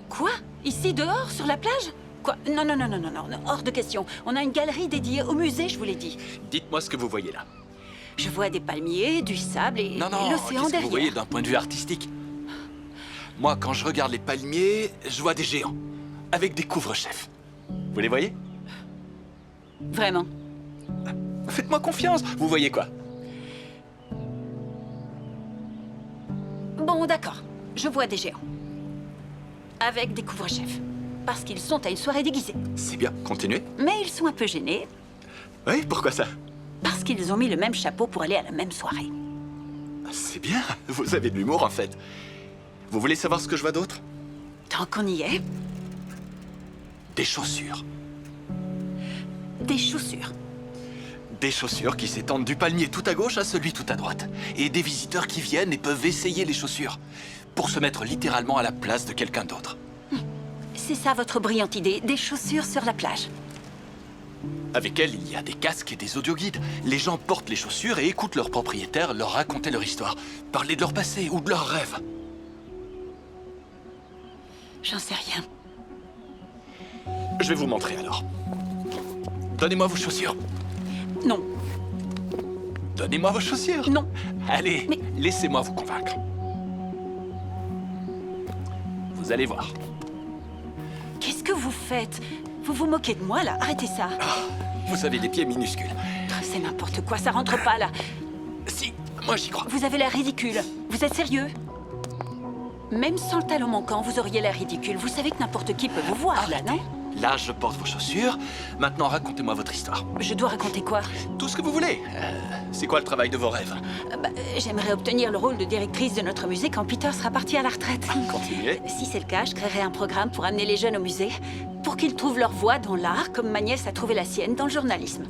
Quoi? Ici, dehors, sur la plage? Quoi? Non, hors de question. On a une galerie dédiée au musée, je vous l'ai dit. Dites-moi ce que vous voyez là. Je vois des palmiers, du sable et, Non, et non, l'océan qu'est-ce que derrière. vous voyez d'un point de vue artistique? Moi, quand je regarde les palmiers, je vois des géants. Avec des couvre-chefs. Vous les voyez? Vraiment? Faites-moi confiance. Vous voyez quoi? Bon, d'accord. Je vois des géants. Avec des couvre-chefs. parce qu'ils sont à une soirée déguisée. C'est bien, continuez. Mais ils sont un peu gênés Oui, pourquoi ça? parce qu'ils ont mis le même chapeau pour aller à la même soirée. C'est bien, vous avez de l'humour en fait. Vous voulez savoir ce que je vois d'autre? Tant qu'on y est, Des chaussures. des chaussures. Des chaussures qui s'étendent du palmier tout à gauche à celui tout à droite. Et des visiteurs qui viennent et peuvent essayer les chaussures. Pour se mettre littéralement à la place de quelqu'un d'autre. C'est ça votre brillante idée, des chaussures sur la plage. Avec elles, il y a des casques et des audioguides. Les gens portent les chaussures et écoutent leurs propriétaires leur raconter leur histoire, parler de leur passé ou de leurs rêves. J'en sais rien. Je vais vous montrer alors. Donnez-moi vos chaussures. Non. Donnez-moi vos chaussures. Non. Allez, laissez-moi vous convaincre. Vous allez voir. Qu'est-ce que vous faites? Vous vous moquez de moi, là? Arrêtez ça. Vous avez des pieds minuscules. C'est n'importe quoi, ça rentre pas, là. Si, moi j'y crois. Vous avez l'air ridicule. Vous êtes sérieux? Même sans le talon manquant, vous auriez l'air ridicule. Vous savez que n'importe qui peut vous voir, là, non? Là, je porte vos chaussures. Maintenant, racontez-moi votre histoire. Je dois raconter quoi? Tout ce que vous voulez. C'est quoi le travail de vos rêves? J'aimerais obtenir le rôle de directrice de notre musée quand Peter sera parti à la retraite. Continuez. Si c'est le cas, je créerai un programme pour amener les jeunes au musée, pour qu'ils trouvent leur voie dans l'art, comme ma nièce a trouvé la sienne dans le journalisme.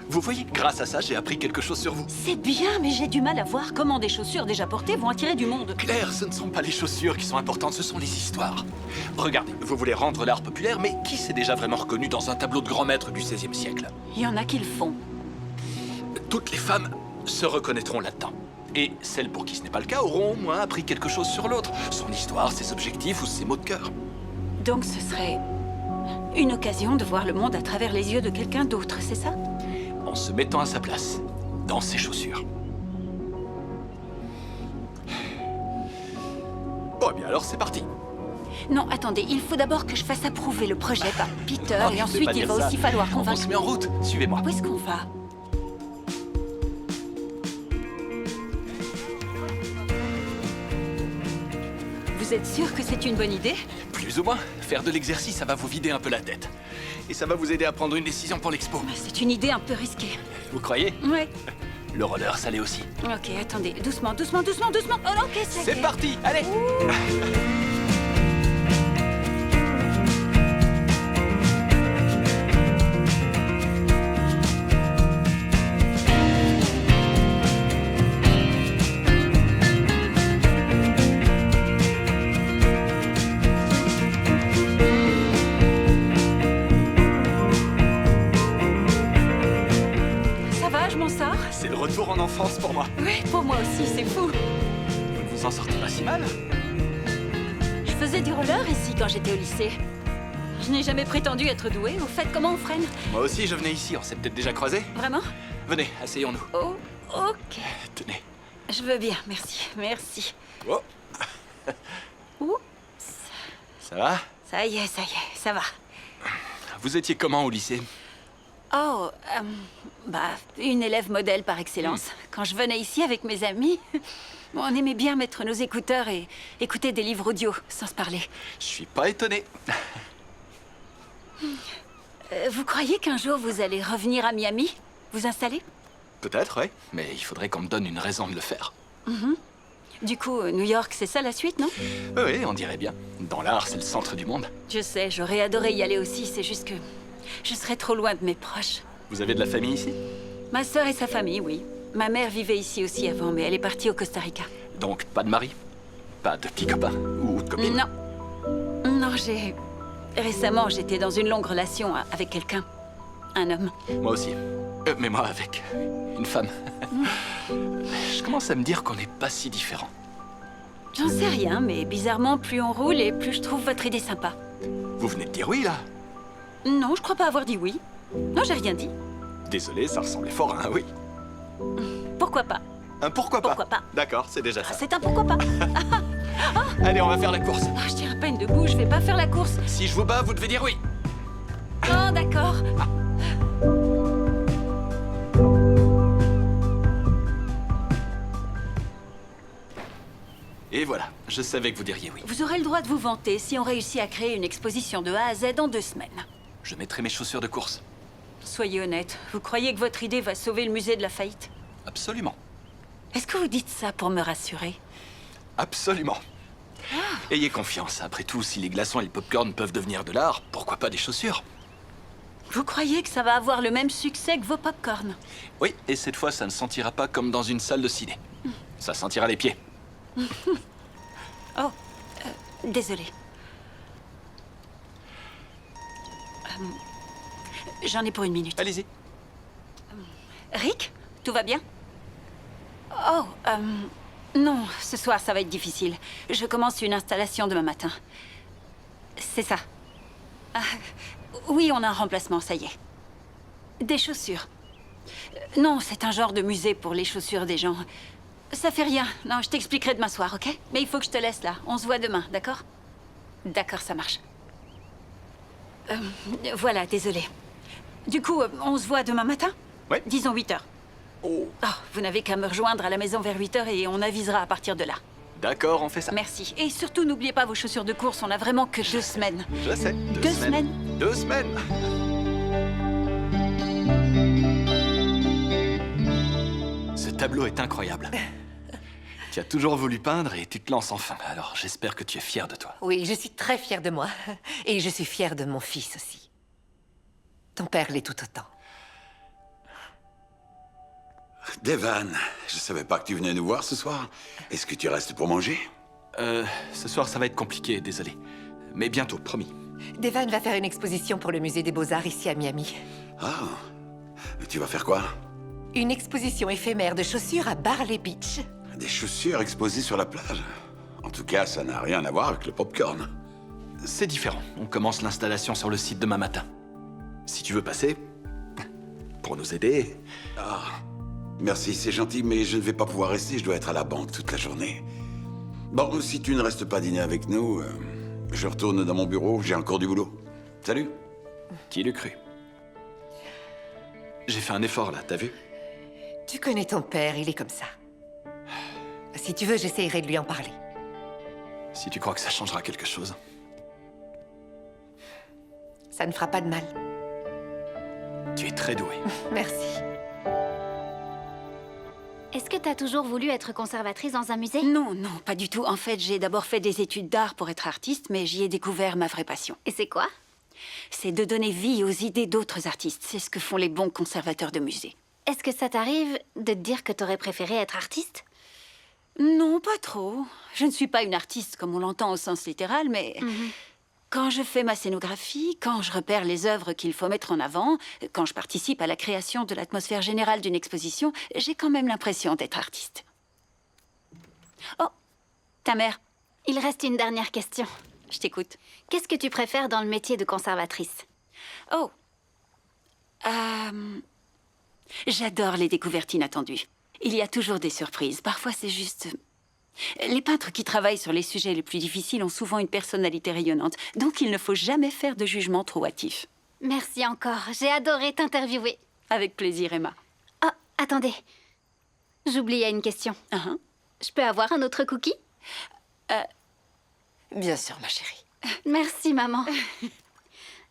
Vous voyez, grâce à ça, j'ai appris quelque chose sur vous. C'est bien, mais j'ai du mal à voir comment des chaussures déjà portées vont attirer du monde. Claire, ce ne sont pas les chaussures qui sont importantes, ce sont les histoires. Regardez, vous voulez rendre l'art populaire, mais qui s'est déjà vraiment reconnu dans un tableau de grand maître du XVIe siècle? Il y en a qui le font. Toutes les femmes se reconnaîtront là-dedans. Et celles pour qui ce n'est pas le cas auront au moins appris quelque chose sur l'autre. Son histoire, ses objectifs ou ses mots de cœur. Donc ce serait une occasion de voir le monde à travers les yeux de quelqu'un d'autre, c'est ça? En se mettant à sa place, dans ses chaussures. Bon, eh bien alors c'est parti. Non, attendez, il faut d'abord que je fasse approuver le projet par Peter, Oh, et je vais ensuite pas il dire va ça. aussi falloir On convaincre... se met en route, suivez-moi. Où est-ce qu'on va? Vous êtes sûr que c'est une bonne idée? Plus ou moins. Faire de l'exercice, ça va vous vider un peu la tête. Et ça va vous aider à prendre une décision pour l'expo. C'est une idée un peu risquée. Vous croyez? Ouais. Le roller, ça l'est aussi. Ok, attendez, doucement, doucement, doucement, doucement. Oh, ok, ça y est. C'est parti, allez. Ça va, je m'en sors? C'est le retour en enfance pour moi. Oui, pour moi aussi, c'est fou. Vous ne vous en sortez pas si mal. Je faisais du roller ici quand j'étais au lycée. Je n'ai jamais prétendu être douée. Au fait, comment on freine? Moi aussi, je venais ici, on s'est peut-être déjà croisés. Vraiment? Venez, asseyons-nous. Oh, ok. Tenez. Je veux bien, merci, merci. Oh, Ouh, ça va? ça y est, ça va. Vous étiez comment au lycée? Oh, une élève modèle par excellence. Quand je venais ici avec mes amis, on aimait bien mettre nos écouteurs et écouter des livres audio, sans se parler. Je suis pas étonné. Vous croyez qu'un jour vous allez revenir à Miami? Vous installer? Peut-être, oui. Mais il faudrait qu'on me donne une raison de le faire. Du coup, New York, c'est ça la suite, non? Oui, oui, on dirait bien. Dans l'art, c'est le centre du monde. Je sais, j'aurais adoré y aller aussi, c'est juste que je serais trop loin de mes proches. Vous avez de la famille ici? Ma sœur et sa famille, oui. Ma mère vivait ici aussi avant, mais elle est partie au Costa Rica. Donc, pas de mari? Pas de petits copains? Ou de copines? Non. Non, récemment, j'étais dans une longue relation avec quelqu'un. Un homme. Moi aussi. Mais moi avec une femme. Je commence à me dire qu'on n'est pas si différents. J'en sais rien, mais bizarrement, plus on roule et plus je trouve votre idée sympa. Vous venez de dire oui, là? Non, je crois pas avoir dit oui. Non, j'ai rien dit. Désolé, ça ressemblait fort à un oui. Pourquoi pas? Un pourquoi pas? Pourquoi pas? D'accord, c'est déjà ça. C'est un pourquoi pas. Allez, on va faire la course. Ah, je tiens à peine debout, je vais pas faire la course. Si je vous bats, vous devez dire oui. Oh, d'accord. Et voilà, Je savais que vous diriez oui. Vous aurez le droit de vous vanter si on réussit à créer une exposition de A à Z en 2 semaines. Je mettrai mes chaussures de course. Soyez honnête, vous croyez que votre idée va sauver le musée de la faillite? Absolument. Est-ce que vous dites ça pour me rassurer? Absolument. Ayez confiance. Après tout, si les glaçons et le popcorn peuvent devenir de l'art, pourquoi pas des chaussures? Vous croyez que ça va avoir le même succès que vos popcorn? Oui, et cette fois, ça ne sentira pas comme dans une salle de ciné. Ça sentira les pieds. Oh, désolé. J'en ai pour 1 minute. Allez-y. Rick, tout va bien? Oh, non, ce soir, ça va être difficile. Je commence une installation demain matin. C'est ça. Ah, oui, on a un remplacement, ça y est. Des chaussures. Non, c'est un genre de musée pour les chaussures des gens. Ça fait rien. Non, je t'expliquerai demain soir, ok? Mais il faut que je te laisse là. On se voit demain, d'accord? D'accord, ça marche. Voilà, désolé. Du coup, on se voit demain matin? Oui. Disons 8 heures. Oh. Oh, vous n'avez qu'à me rejoindre à la maison vers 8 heures et on avisera à partir de là. D'accord, on fait ça. Merci. Et surtout, n'oubliez pas vos chaussures de course. On a vraiment que 2 semaines. Je sais. 2 semaines. 2 semaines. Ce tableau est incroyable. Tu as toujours voulu peindre et tu te lances enfin. Alors j'espère que tu es fier de toi. Oui, je suis très fière de moi. Et je suis fière de mon fils aussi. Ton père l'est tout autant. Devan, je savais pas que tu venais nous voir ce soir. Est-ce que tu restes pour manger? Ce soir ça va être compliqué, désolé. Mais bientôt, promis. Devan va faire une exposition pour le musée des Beaux-Arts ici à Miami. Ah, tu vas faire quoi? Une exposition éphémère de chaussures à Barley Beach. Des chaussures exposées sur la plage? En tout cas, ça n'a rien à voir avec le popcorn. C'est différent. On commence l'installation sur le site demain matin. Si tu veux passer, pour nous aider... Ah, merci, c'est gentil, mais je ne vais pas pouvoir rester. Je dois être à la banque toute la journée. Bon, si tu ne restes pas dîner avec nous, je retourne dans mon bureau. J'ai encore du boulot. Salut. Qui l'eût cru? J'ai fait un effort, là, t'as vu? Tu connais ton père, il est comme ça. Si tu veux, j'essayerai de lui en parler. Si tu crois que ça changera quelque chose. Ça ne fera pas de mal. Tu es très doué. Merci. Est-ce que t'as toujours voulu être conservatrice dans un musée? Non, non, pas du tout. En fait, j'ai d'abord fait des études d'art pour être artiste, mais j'y ai découvert ma vraie passion. Et c'est quoi? C'est de donner vie aux idées d'autres artistes. C'est ce que font les bons conservateurs de musées. Est-ce que ça t'arrive de te dire que t'aurais préféré être artiste? Non, pas trop. Je ne suis pas une artiste comme on l'entend au sens littéral, mais quand je fais ma scénographie, quand je repère les œuvres qu'il faut mettre en avant, quand je participe à la création de l'atmosphère générale d'une exposition, j'ai quand même l'impression d'être artiste. Oh, ta mère. Il reste une dernière question. Je t'écoute. Qu'est-ce que tu préfères dans le métier de conservatrice? Oh. J'adore les découvertes inattendues. Il y a toujours des surprises. Parfois, c'est juste... Les peintres qui travaillent sur les sujets les plus difficiles ont souvent une personnalité rayonnante. Donc, il ne faut jamais faire de jugement trop hâtif. Merci encore. J'ai adoré t'interviewer. Avec plaisir, Emma. Oh, attendez. J'oubliais une question. Je peux avoir un autre cookie? Bien sûr, ma chérie. Merci, maman.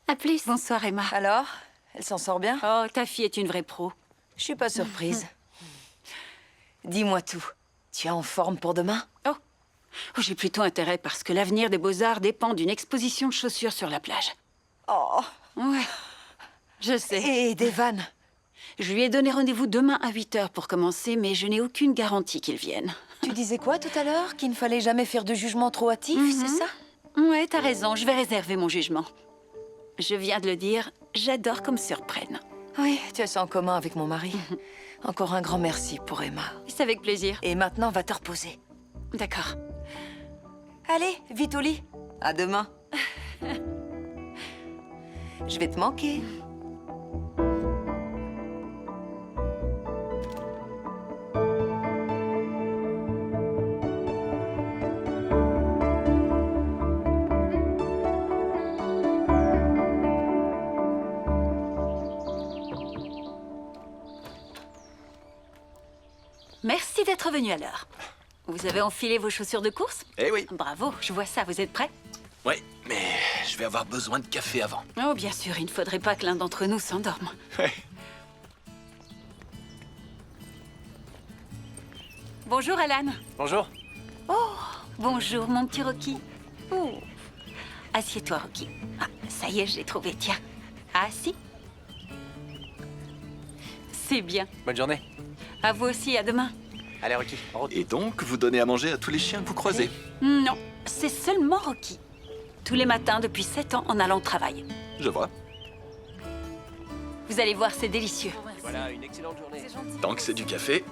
À plus. Bonsoir, Emma. Alors, elle s'en sort bien? Oh, ta fille est une vraie pro. Je suis pas surprise. Dis-moi tout. Tu es en forme pour demain? Oh, j'ai plutôt intérêt parce que l'avenir des Beaux-Arts dépend d'une exposition de chaussures sur la plage. Oh. Ouais, je sais. Et Devan? Je lui ai donné rendez-vous demain à 8 heures pour commencer, mais je n'ai aucune garantie qu'il vienne. Tu disais quoi tout à l'heure? Qu'il ne fallait jamais faire de jugement trop hâtif, c'est ça? Ouais, t'as raison, je vais réserver mon jugement. Je viens de le dire, j'adore qu'on me surprenne. Oui, tu as ça en commun avec mon mari. Encore un grand merci pour Emma. C'est avec plaisir. Et maintenant, va te reposer. D'accord. Allez, vite au lit. À demain. Je vais te manquer. Merci d'être venu à l'heure. Vous avez enfilé vos chaussures de course? Eh oui. Bravo, je vois ça, vous êtes prêts? Oui, mais je vais avoir besoin de café avant. Oh, bien sûr, il ne faudrait pas que l'un d'entre nous s'endorme. Ouais. Bonjour, Alan. Bonjour. Oh, bonjour, mon petit Rocky. Oh. Assieds-toi, Rocky. Ah, ça y est, je l'ai trouvé, tiens. Assis. C'est bien. Bonne journée. À vous aussi, à demain. Allez, Rocky, en route. Et donc, vous donnez à manger à tous les chiens que vous croisez? Non, c'est seulement Rocky. Tous les matins depuis 7 ans en allant au travail. Je vois. Vous allez voir, c'est délicieux. Et voilà, une excellente journée. Tant que c'est du café.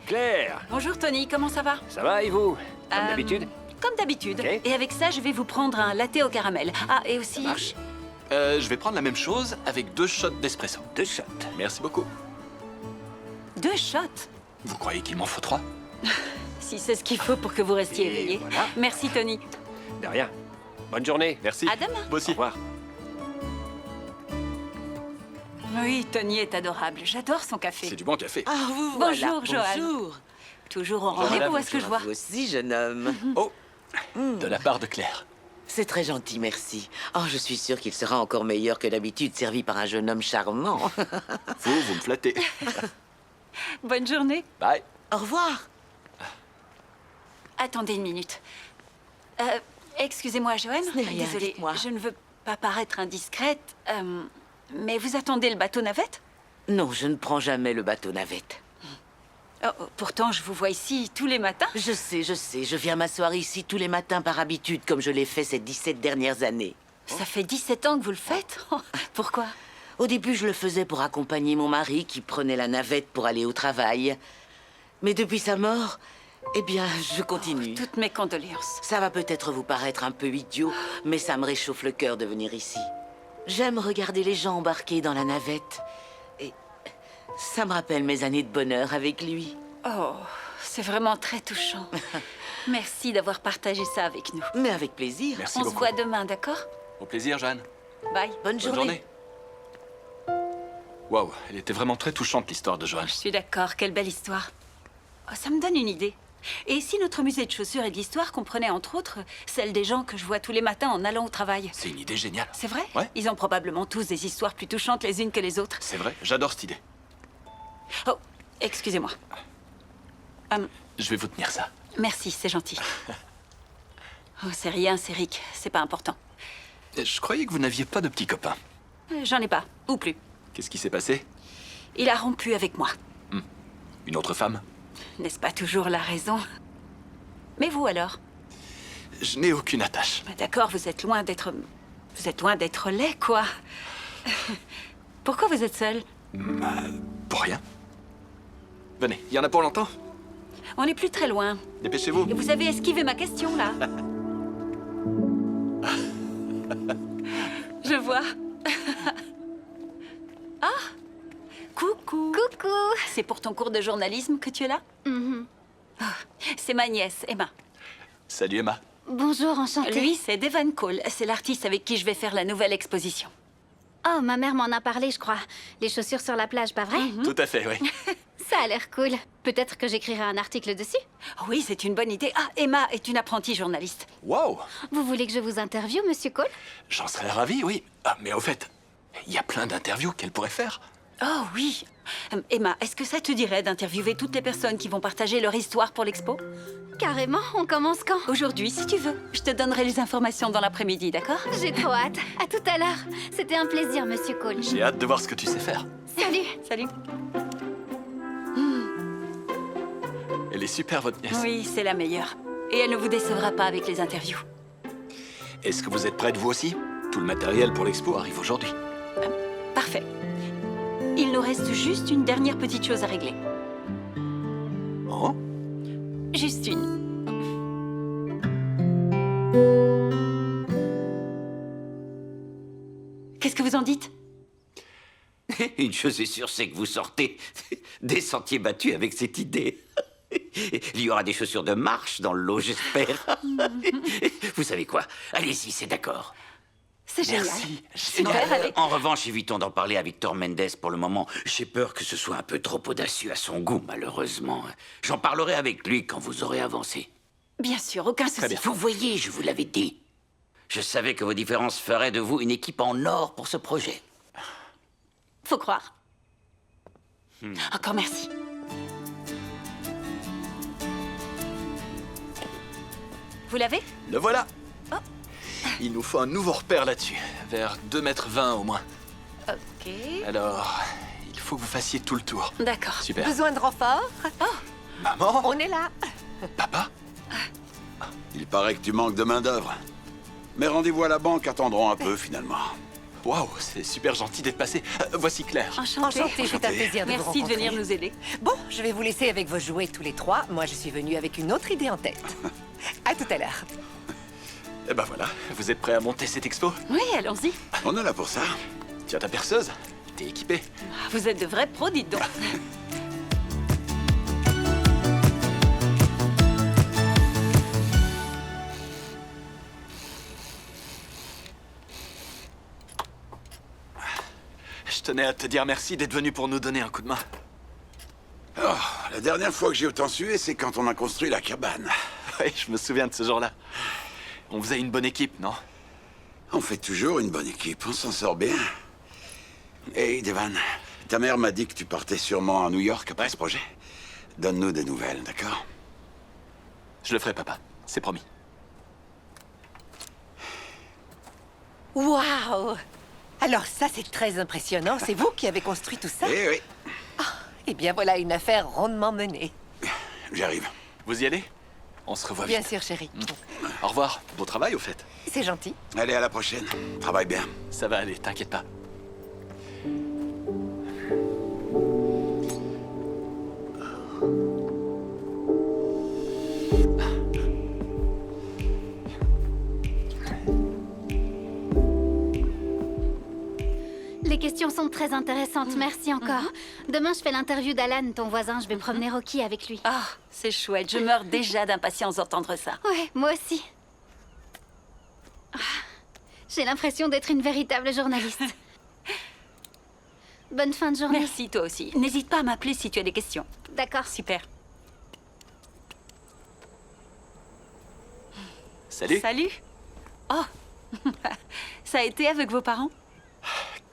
Claire, Bonjour, Tony, comment ça va? ça va et vous? Comme d'habitude? Comme d'habitude. Ok. Et avec ça, je vais vous prendre un latte au caramel. Ah, et aussi... Marche. Je vais prendre la même chose avec 2 shots d'espresso. 2 shots. Merci beaucoup. 2 shots. Vous croyez qu'il m'en faut 3? Si c'est ce qu'il faut pour que vous restiez Et éveillé. voilà. Merci, Tony. De rien. Bonne journée. Merci. À demain. Vous aussi. Au revoir. Oui, Tony est adorable. J'adore son café. C'est du bon café. Ah, vous Bonjour, voilà. Johan. Bonjour. Toujours au rendez-vous, est-ce que je vois? Vous aussi, jeune homme. Oh, de la part de Claire. C'est très gentil, merci. Oh, je suis sûre qu'il sera encore meilleur que d'habitude, servi par un jeune homme charmant. Vous me flattez. Bonne journée. Bye. Au revoir. Attendez une minute. Excusez-moi, Johan. Ce n'est rien, Désolée, dites-moi. je ne veux pas paraître indiscrète, mais vous attendez le bateau navette? Non, je ne prends jamais le bateau navette. Oh, pourtant, je vous vois ici tous les matins. Je sais, je viens m'asseoir ici tous les matins par habitude, comme je l'ai fait ces 17 dernières années. Ça fait 17 ans que vous le faites? Oh, pourquoi? Au début, je le faisais pour accompagner mon mari qui prenait la navette pour aller au travail. Mais depuis sa mort, eh bien, je continue. Toutes mes condoléances. Ça va peut-être vous paraître un peu idiot, mais ça me réchauffe le cœur de venir ici. J'aime regarder les gens embarqués dans la navette. Et ça me rappelle mes années de bonheur avec lui. Oh, c'est vraiment très touchant. Merci d'avoir partagé ça avec nous. Mais avec plaisir. Merci On beaucoup. se voit demain, d'accord? Au plaisir, Jeanne. Bye. Bonne journée. Waouh, elle était vraiment très touchante, l'histoire de Joanne. Je suis d'accord, quelle belle histoire. Oh, ça me donne une idée. Et si notre musée de chaussures et d'histoire comprenait entre autres celle des gens que je vois tous les matins en allant au travail? C'est une idée géniale. C'est vrai? Ouais. Ils ont probablement tous des histoires plus touchantes les unes que les autres. C'est vrai, j'adore cette idée. Oh, excusez-moi. Je vais vous tenir ça. Merci, c'est gentil. Oh, c'est rien, c'est Rick. C'est pas important. Je croyais que vous n'aviez pas de petit copain. J'en ai pas, ou plus. Qu'est-ce qui s'est passé? Il a rompu avec moi. Une autre femme? N'est-ce pas toujours la raison? Mais vous alors? Je n'ai aucune attache. D'accord, vous êtes loin d'être... Vous êtes loin d'être laid, quoi. Pourquoi vous êtes seul? Pour rien. Venez, il y en a pour longtemps? On n'est plus très loin. Dépêchez-vous. Et vous avez esquivé ma question, là. Je vois. Ah! Coucou. Coucou. C'est pour ton cours de journalisme que tu es là? Oh, c'est ma nièce, Emma. Salut Emma. Bonjour, enchantée. Lui, c'est Devon Cole. C'est l'artiste avec qui je vais faire la nouvelle exposition. Oh, ma mère m'en a parlé, je crois. Les chaussures sur la plage, pas vrai? Tout à fait, oui. Ça a l'air cool. Peut-être que j'écrirai un article dessus. Oui, c'est une bonne idée. Ah, Emma est une apprentie journaliste. Wow! Vous voulez que je vous interviewe, monsieur Cole? J'en serais ravi, oui. Ah, mais au fait, il y a plein d'interviews qu'elle pourrait faire. Oh oui. Emma, est-ce que ça te dirait d'interviewer toutes les personnes qui vont partager leur histoire pour l'expo? Carrément, on commence quand? Aujourd'hui, si tu veux. Je te donnerai les informations dans l'après-midi, d'accord? J'ai trop hâte. À tout à l'heure. C'était un plaisir, monsieur Cole. J'ai hâte de voir ce que tu sais faire. Salut. Salut. Elle est super, votre nièce. Oui, c'est la meilleure. Et elle ne vous décevra pas avec les interviews. Est-ce que vous êtes prête, vous aussi? Tout le matériel pour l'expo arrive aujourd'hui. Parfait. Il nous reste juste une dernière petite chose à régler. Oh? Juste une. Qu'est-ce que vous en dites? Une chose est sûre, c'est que vous sortez des sentiers battus avec cette idée. Il y aura des chaussures de marche dans le lot, j'espère. Vous savez quoi? Allez-y, c'est d'accord. C'est génial. Merci. Super, allez. En revanche, évitons d'en parler à Victor Mendes pour le moment. J'ai peur que ce soit un peu trop audacieux à son goût, malheureusement. J'en parlerai avec lui quand vous aurez avancé. Bien sûr, aucun souci. Vous voyez, je vous l'avais dit. Je savais que vos différences feraient de vous une équipe en or pour ce projet. Faut croire. Encore merci. Vous l'avez? Le voilà. Il nous faut un nouveau repère là-dessus, vers 2,20 m au moins. Ok. Alors, il faut que vous fassiez tout le tour. D'accord. Super. Besoin de renfort? Maman? On est là. Papa? Il paraît que tu manques de main-d'œuvre. Mes rendez-vous à la banque attendront un peu, finalement. Waouh, c'est super gentil d'être passé. Voici Claire. Enchantée. C'est un plaisir de vous Merci de rencontrer. venir nous aider. Bon, je vais vous laisser avec vos jouets tous les trois. Moi, je suis venue avec une autre idée en tête. À tout à l'heure. Eh ben voilà, vous êtes prêts à monter cette expo? Oui, allons-y. On est là pour ça. Tiens ta perceuse, t'es équipé. Vous êtes de vrais pros, dites donc. Je tenais à te dire merci d'être venu pour nous donner un coup de main. Oh, la dernière fois que j'ai autant sué, c'est quand on a construit la cabane. Oui, je me souviens de ce jour-là. On faisait une bonne équipe, non? On fait toujours une bonne équipe, on s'en sort bien. Hey, Devan, ta mère m'a dit que tu partais sûrement à New York après ce projet. Donne-nous des nouvelles, d'accord? Je le ferai, papa. C'est promis. Waouh! Alors ça, c'est très impressionnant. C'est vous qui avez construit tout ça? Eh oui. Eh bien, voilà une affaire rondement menée. J'arrive. Vous y allez? On se revoit Bien vite. sûr, chérie. Au revoir. Beau travail, au fait. C'est gentil. Allez, à la prochaine. Travaille bien. Ça va aller, t'inquiète pas. Les questions sont très intéressantes, merci encore. Demain, je fais l'interview d'Alan, ton voisin. Je vais promener Rocky avec lui. Ah, c'est chouette. Je meurs déjà d'impatience d'entendre ça. Ouais, moi aussi. Ah, j'ai l'impression d'être une véritable journaliste. Bonne fin de journée. Merci, toi aussi. N'hésite pas à m'appeler si tu as des questions. D'accord. Super. Salut. Salut. Oh, ça a été avec vos parents?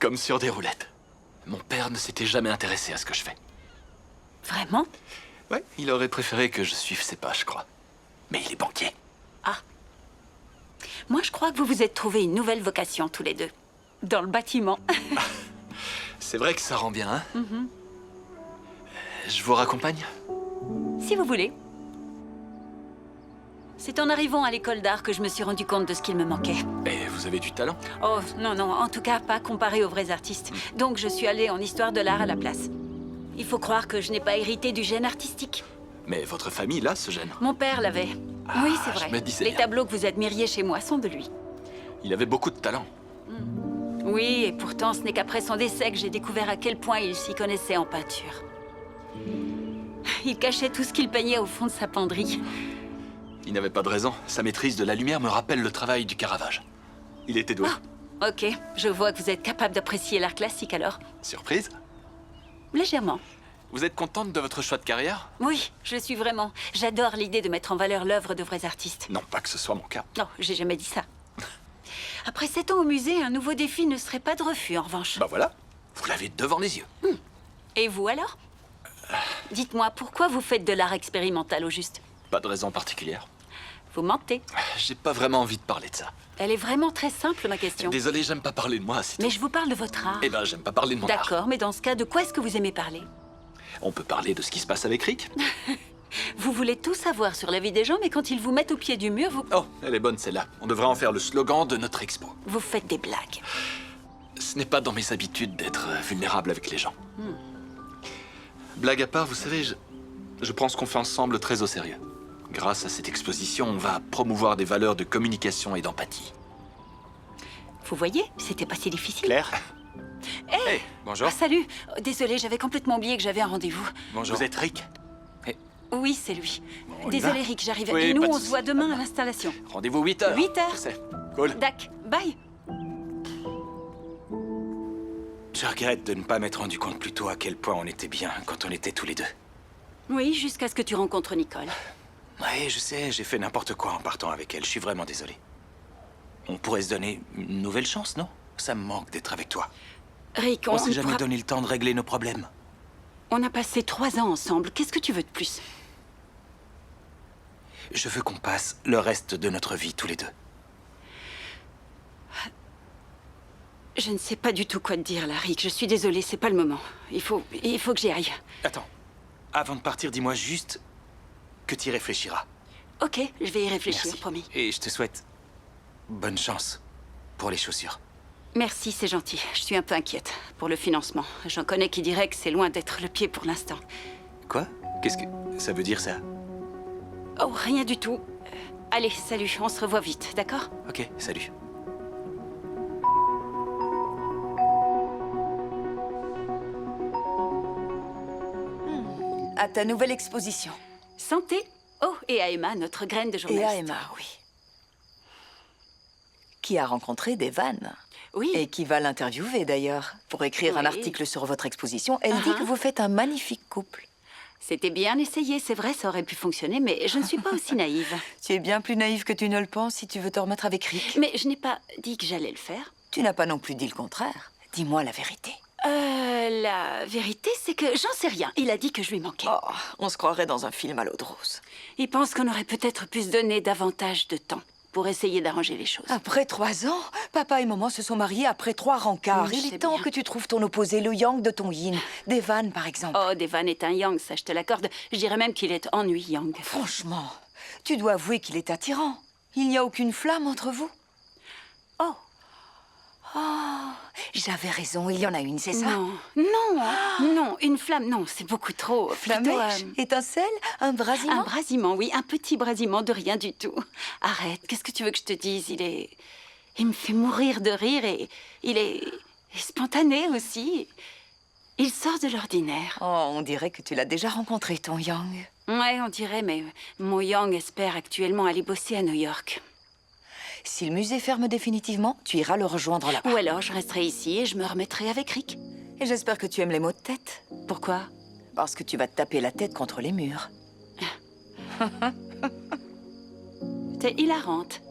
Comme sur des roulettes. Mon père ne s'était jamais intéressé à ce que je fais. Vraiment? Ouais, il aurait préféré que je suive ses pas, je crois. Mais il est banquier. Ah. Moi, je crois que vous vous êtes trouvé une nouvelle vocation, tous les deux. Dans le bâtiment. C'est vrai que ça rend bien, hein? Je vous raccompagne? Si vous voulez. C'est en arrivant à l'école d'art que je me suis rendu compte de ce qu'il me manquait. Et vous avez du talent? Oh, non, non, en tout cas pas comparé aux vrais artistes. Donc je suis allée en histoire de l'art à la place. Il faut croire que je n'ai pas hérité du gène artistique. Mais votre famille, là, ce gène. Mon père l'avait. Oui, c'est vrai. je me disais Les bien. tableaux que vous admiriez chez moi sont de lui. Il avait beaucoup de talent. Oui, et pourtant ce n'est qu'après son décès que j'ai découvert à quel point il s'y connaissait en peinture. Il cachait tout ce qu'il peignait au fond de sa penderie. Il n'avait pas de raison. Sa maîtrise de la lumière me rappelle le travail du Caravage. Il était doué. Ok, je vois que vous êtes capable d'apprécier l'art classique alors. Surprise? Légèrement. Vous êtes contente de votre choix de carrière? Oui, je suis vraiment. J'adore l'idée de mettre en valeur l'œuvre de vrais artistes. Non, pas que ce soit mon cas. Non, j'ai jamais dit ça. Après 7 ans au musée, un nouveau défi ne serait pas de refus, en revanche. Bah voilà, vous l'avez devant les yeux. Et vous alors? Dites-moi, pourquoi vous faites de l'art expérimental au juste? Pas de raison particulière. Vous mentez. J'ai pas vraiment envie de parler de ça. Elle est vraiment très simple, ma question. Désolé, j'aime pas parler de moi, c'est Mais tout. je vous parle de votre art. Eh ben, j'aime pas parler de mon art. D'accord, mais dans ce cas, de quoi est-ce que vous aimez parler? On peut parler de ce qui se passe avec Rick? Vous voulez tout savoir sur la vie des gens, mais quand ils vous mettent au pied du mur, Oh, elle est bonne celle-là. On devrait en faire le slogan de notre expo. vous faites des blagues. Ce n'est pas dans mes habitudes d'être vulnérable avec les gens. Blague à part, vous savez, je prends ce qu'on fait ensemble très au sérieux. Grâce à cette exposition, on va promouvoir des valeurs de communication et d'empathie. Vous voyez, c'était pas si difficile. Claire? Hey, bonjour. Ah, salut. Oh, désolée, j'avais complètement oublié que j'avais un rendez-vous. Bonjour. Vous êtes Rick? Oui, c'est lui. on y Désolée, va. Rick, j'arrive. Oui, Et nous, pas de on se souci. voit demain à l'installation. Rendez-vous 8h. 8h. Je sais. Cool. Dac, bye. Je regrette de ne pas m'être rendu compte plus tôt à quel point on était bien quand on était tous les deux. Oui, jusqu'à ce que tu rencontres Nicole. Ouais, je sais, j'ai fait n'importe quoi en partant avec elle. Je suis vraiment désolé. On pourrait se donner une nouvelle chance, non? Ça me manque d'être avec toi. Rick, On s'est jamais donné le temps de régler nos problèmes. On a passé 3 ans ensemble. Qu'est-ce que tu veux de plus? Je veux qu'on passe le reste de notre vie tous les deux. Je ne sais pas du tout quoi te dire, là, Rick. Je suis désolée, c'est pas le moment. Il faut que j'y aille. Attends. Avant de partir, dis-moi juste que tu y réfléchiras. Ok, je vais y réfléchir, Merci. promis. Et je te souhaite bonne chance pour les chaussures. Merci, c'est gentil. Je suis un peu inquiète pour le financement. J'en connais qui diraient que c'est loin d'être le pied pour l'instant. Quoi? Qu'est-ce que ça veut dire, ça? Oh, rien du tout. Allez, salut, on se revoit vite, d'accord? Ok, salut. À ta nouvelle exposition. Santé. Oh, et à Emma, notre graine de journaliste. Et à Emma, oui. Qui a rencontré Devan. Oui. Et qui va l'interviewer, d'ailleurs. Pour écrire un Oui. article sur votre exposition, elle dit que vous faites un magnifique couple. C'était bien essayé, c'est vrai, ça aurait pu fonctionner, mais je ne suis pas aussi naïve. Tu es bien plus naïve que tu ne le penses si tu veux te remettre avec Rick. Mais je n'ai pas dit que j'allais le faire. Tu n'as pas non plus dit le contraire. Dis-moi la vérité. La vérité, c'est que j'en sais rien. Il a dit que je lui manquais. Oh, on se croirait dans un film à l'eau de rose. Il pense qu'on aurait peut-être pu se donner davantage de temps pour essayer d'arranger les choses. Après 3 ans, papa et maman se sont mariés après 3 rencarts. Oui, je Il sais est temps bien. que tu trouves ton opposé, le yang de ton yin. Devan, par exemple. Oh, Devan est un yang, ça je te l'accorde. Je dirais même qu'il est ennuyant. Franchement, tu dois avouer qu'il est attirant. Il n'y a aucune flamme entre vous. Oh. Oh, j'avais raison, il y en a une, c'est ça? Non, non, non, une flamme, non, c'est beaucoup trop. Flamèche, étincelle, un brasillement? Un brasillement, oui, un petit brasillement de rien du tout. Arrête, qu'est-ce que tu veux que je te dise? Il me fait mourir de rire et il est spontané aussi. Il sort de l'ordinaire. Oh, on dirait que tu l'as déjà rencontré, ton yang. Ouais, on dirait, mais mon yang espère actuellement aller bosser à New York. Si le musée ferme définitivement, tu iras le rejoindre là-bas. Ou alors je resterai ici et je me remettrai avec Rick. Et j'espère que tu aimes les mots de tête. Pourquoi? Parce que tu vas te taper la tête contre les murs. T'es hilarante.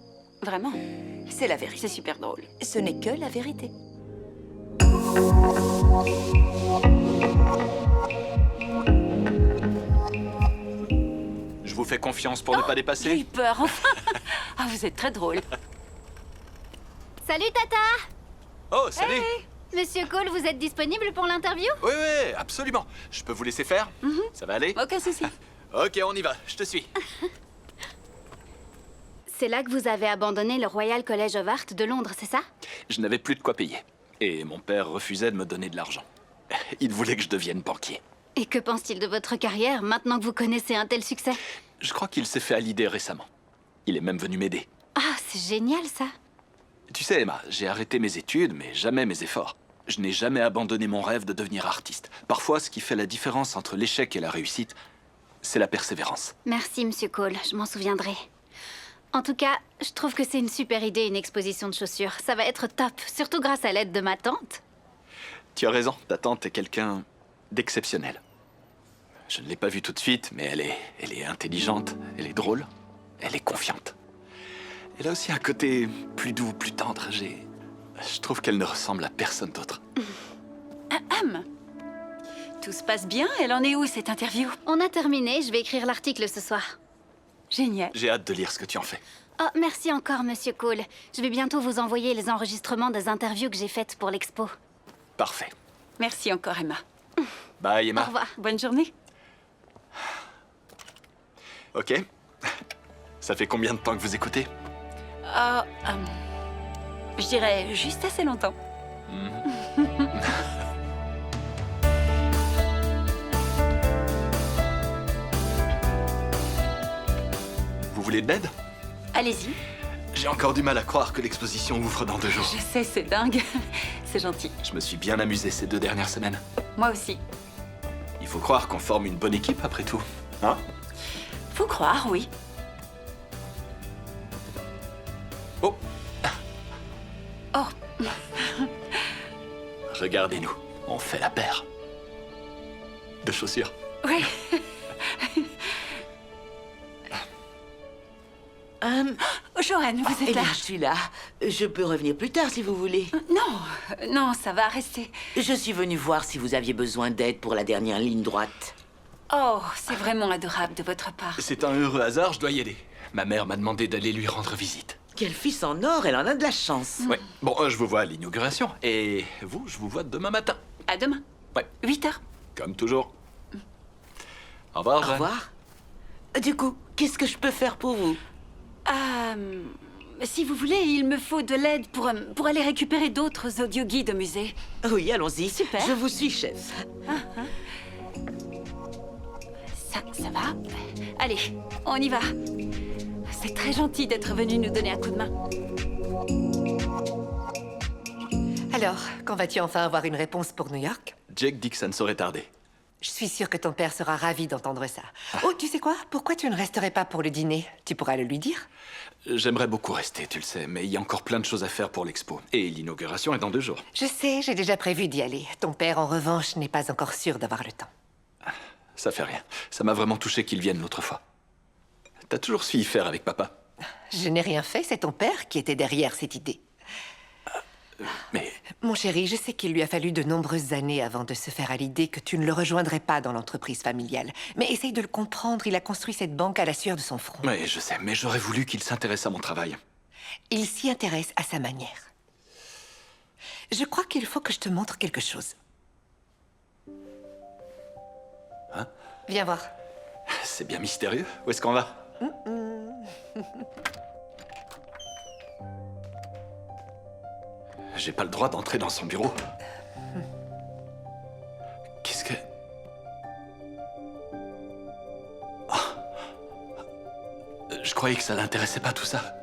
Vraiment. C'est la vérité. C'est super drôle. Ce n'est que la vérité. Je vous fais confiance pour ne pas J'ai dépasser. eu peur, enfin. Ah, vous êtes très drôle. Salut Tata! Oh, salut. Monsieur Cole, vous êtes disponible pour l'interview? Oui, oui, absolument. Je peux vous laisser faire? Ça va aller? Aucun souci. Ok, on y va. Je te suis. C'est là que vous avez abandonné le Royal College of Art de Londres, c'est ça? Je n'avais plus de quoi payer. Et mon père refusait de me donner de l'argent. Il voulait que je devienne banquier. Et que pense-t-il de votre carrière maintenant que vous connaissez un tel succès? Je crois qu'il s'est fait à l'idée récemment. Il est même venu m'aider. Ah, c'est génial ça! Tu sais, Emma, j'ai arrêté mes études, mais jamais mes efforts. Je n'ai jamais abandonné mon rêve de devenir artiste. Parfois, ce qui fait la différence entre l'échec et la réussite, c'est la persévérance. Merci, Monsieur Cole, je m'en souviendrai. En tout cas, je trouve que c'est une super idée, une exposition de chaussures. Ça va être top, surtout grâce à l'aide de ma tante. Tu as raison, ta tante est quelqu'un d'exceptionnel. Je ne l'ai pas vue tout de suite, mais elle est intelligente, elle est drôle, elle est confiante. Elle a aussi un côté plus doux, plus tendre. Je trouve qu'elle ne ressemble à personne d'autre. Tout se passe bien? Elle en est où, cette interview? On a terminé, je vais écrire l'article ce soir. Génial. J'ai hâte de lire ce que tu en fais. Oh, merci encore, Monsieur Cole. Je vais bientôt vous envoyer les enregistrements des interviews que j'ai faites pour l'expo. Parfait. Merci encore, Emma. Bye, Emma. Au revoir. Bonne journée. Ok. Ça fait combien de temps que vous écoutez? Je dirais juste assez longtemps. Vous voulez de l'aide? Allez-y. J'ai encore du mal à croire que l'exposition ouvre dans 2 jours. Je sais, c'est dingue. C'est gentil. Je me suis bien amusé ces 2 dernières semaines. Moi aussi. Il faut croire qu'on forme une bonne équipe après tout. Hein? Faut croire, oui. Oh! Oh. Regardez-nous, on fait la paire. De chaussures. Oui. Joanne, vous êtes Eh là? bien, je suis là. Je peux revenir plus tard si vous voulez. Non, ça va rester. Je suis venue voir si vous aviez besoin d'aide pour la dernière ligne droite. Oh, c'est vraiment adorable de votre part. C'est un heureux hasard, je dois y aller. Ma mère m'a demandé d'aller lui rendre visite. Quel fils en or, elle en a de la chance. Ouais. Bon, je vous vois à l'inauguration. Et vous, je vous vois demain matin. À demain. Ouais. 8h. Comme toujours. Au revoir, Au Jeanne. revoir. Du coup, qu'est-ce que je peux faire pour vous? Si vous voulez, il me faut de l'aide pour aller récupérer d'autres audio-guides au musée. Oui, allons-y. Super. Je vous suis, chef. Ça va? Allez, on y va. C'est très gentil d'être venu nous donner un coup de main. Alors, quand vas-tu enfin avoir une réponse pour New York? Jake dit que ça ne saurait tarder. Je suis sûre que ton père sera ravi d'entendre ça. Oh, tu sais quoi? Pourquoi tu ne resterais pas pour le dîner? Tu pourras le lui dire? J'aimerais beaucoup rester, tu le sais, mais il y a encore plein de choses à faire pour l'expo. Et l'inauguration est dans 2 jours. Je sais, j'ai déjà prévu d'y aller. Ton père, en revanche, n'est pas encore sûr d'avoir le temps. Ça fait rien. Ça m'a vraiment touché qu'il vienne l'autre fois. T'as toujours su y faire avec papa. Je n'ai rien fait, c'est ton père qui était derrière cette idée. Mais... Mon chéri, je sais qu'il lui a fallu de nombreuses années avant de se faire à l'idée que tu ne le rejoindrais pas dans l'entreprise familiale. Mais essaye de le comprendre, il a construit cette banque à la sueur de son front. Oui, je sais, mais j'aurais voulu qu'il s'intéresse à mon travail. Il s'y intéresse à sa manière. Je crois qu'il faut que je te montre quelque chose. Hein? Viens voir. C'est bien mystérieux. Où est-ce qu'on va? J'ai pas le droit d'entrer dans son bureau. Qu'est-ce que... Je croyais que ça l'intéressait pas tout ça.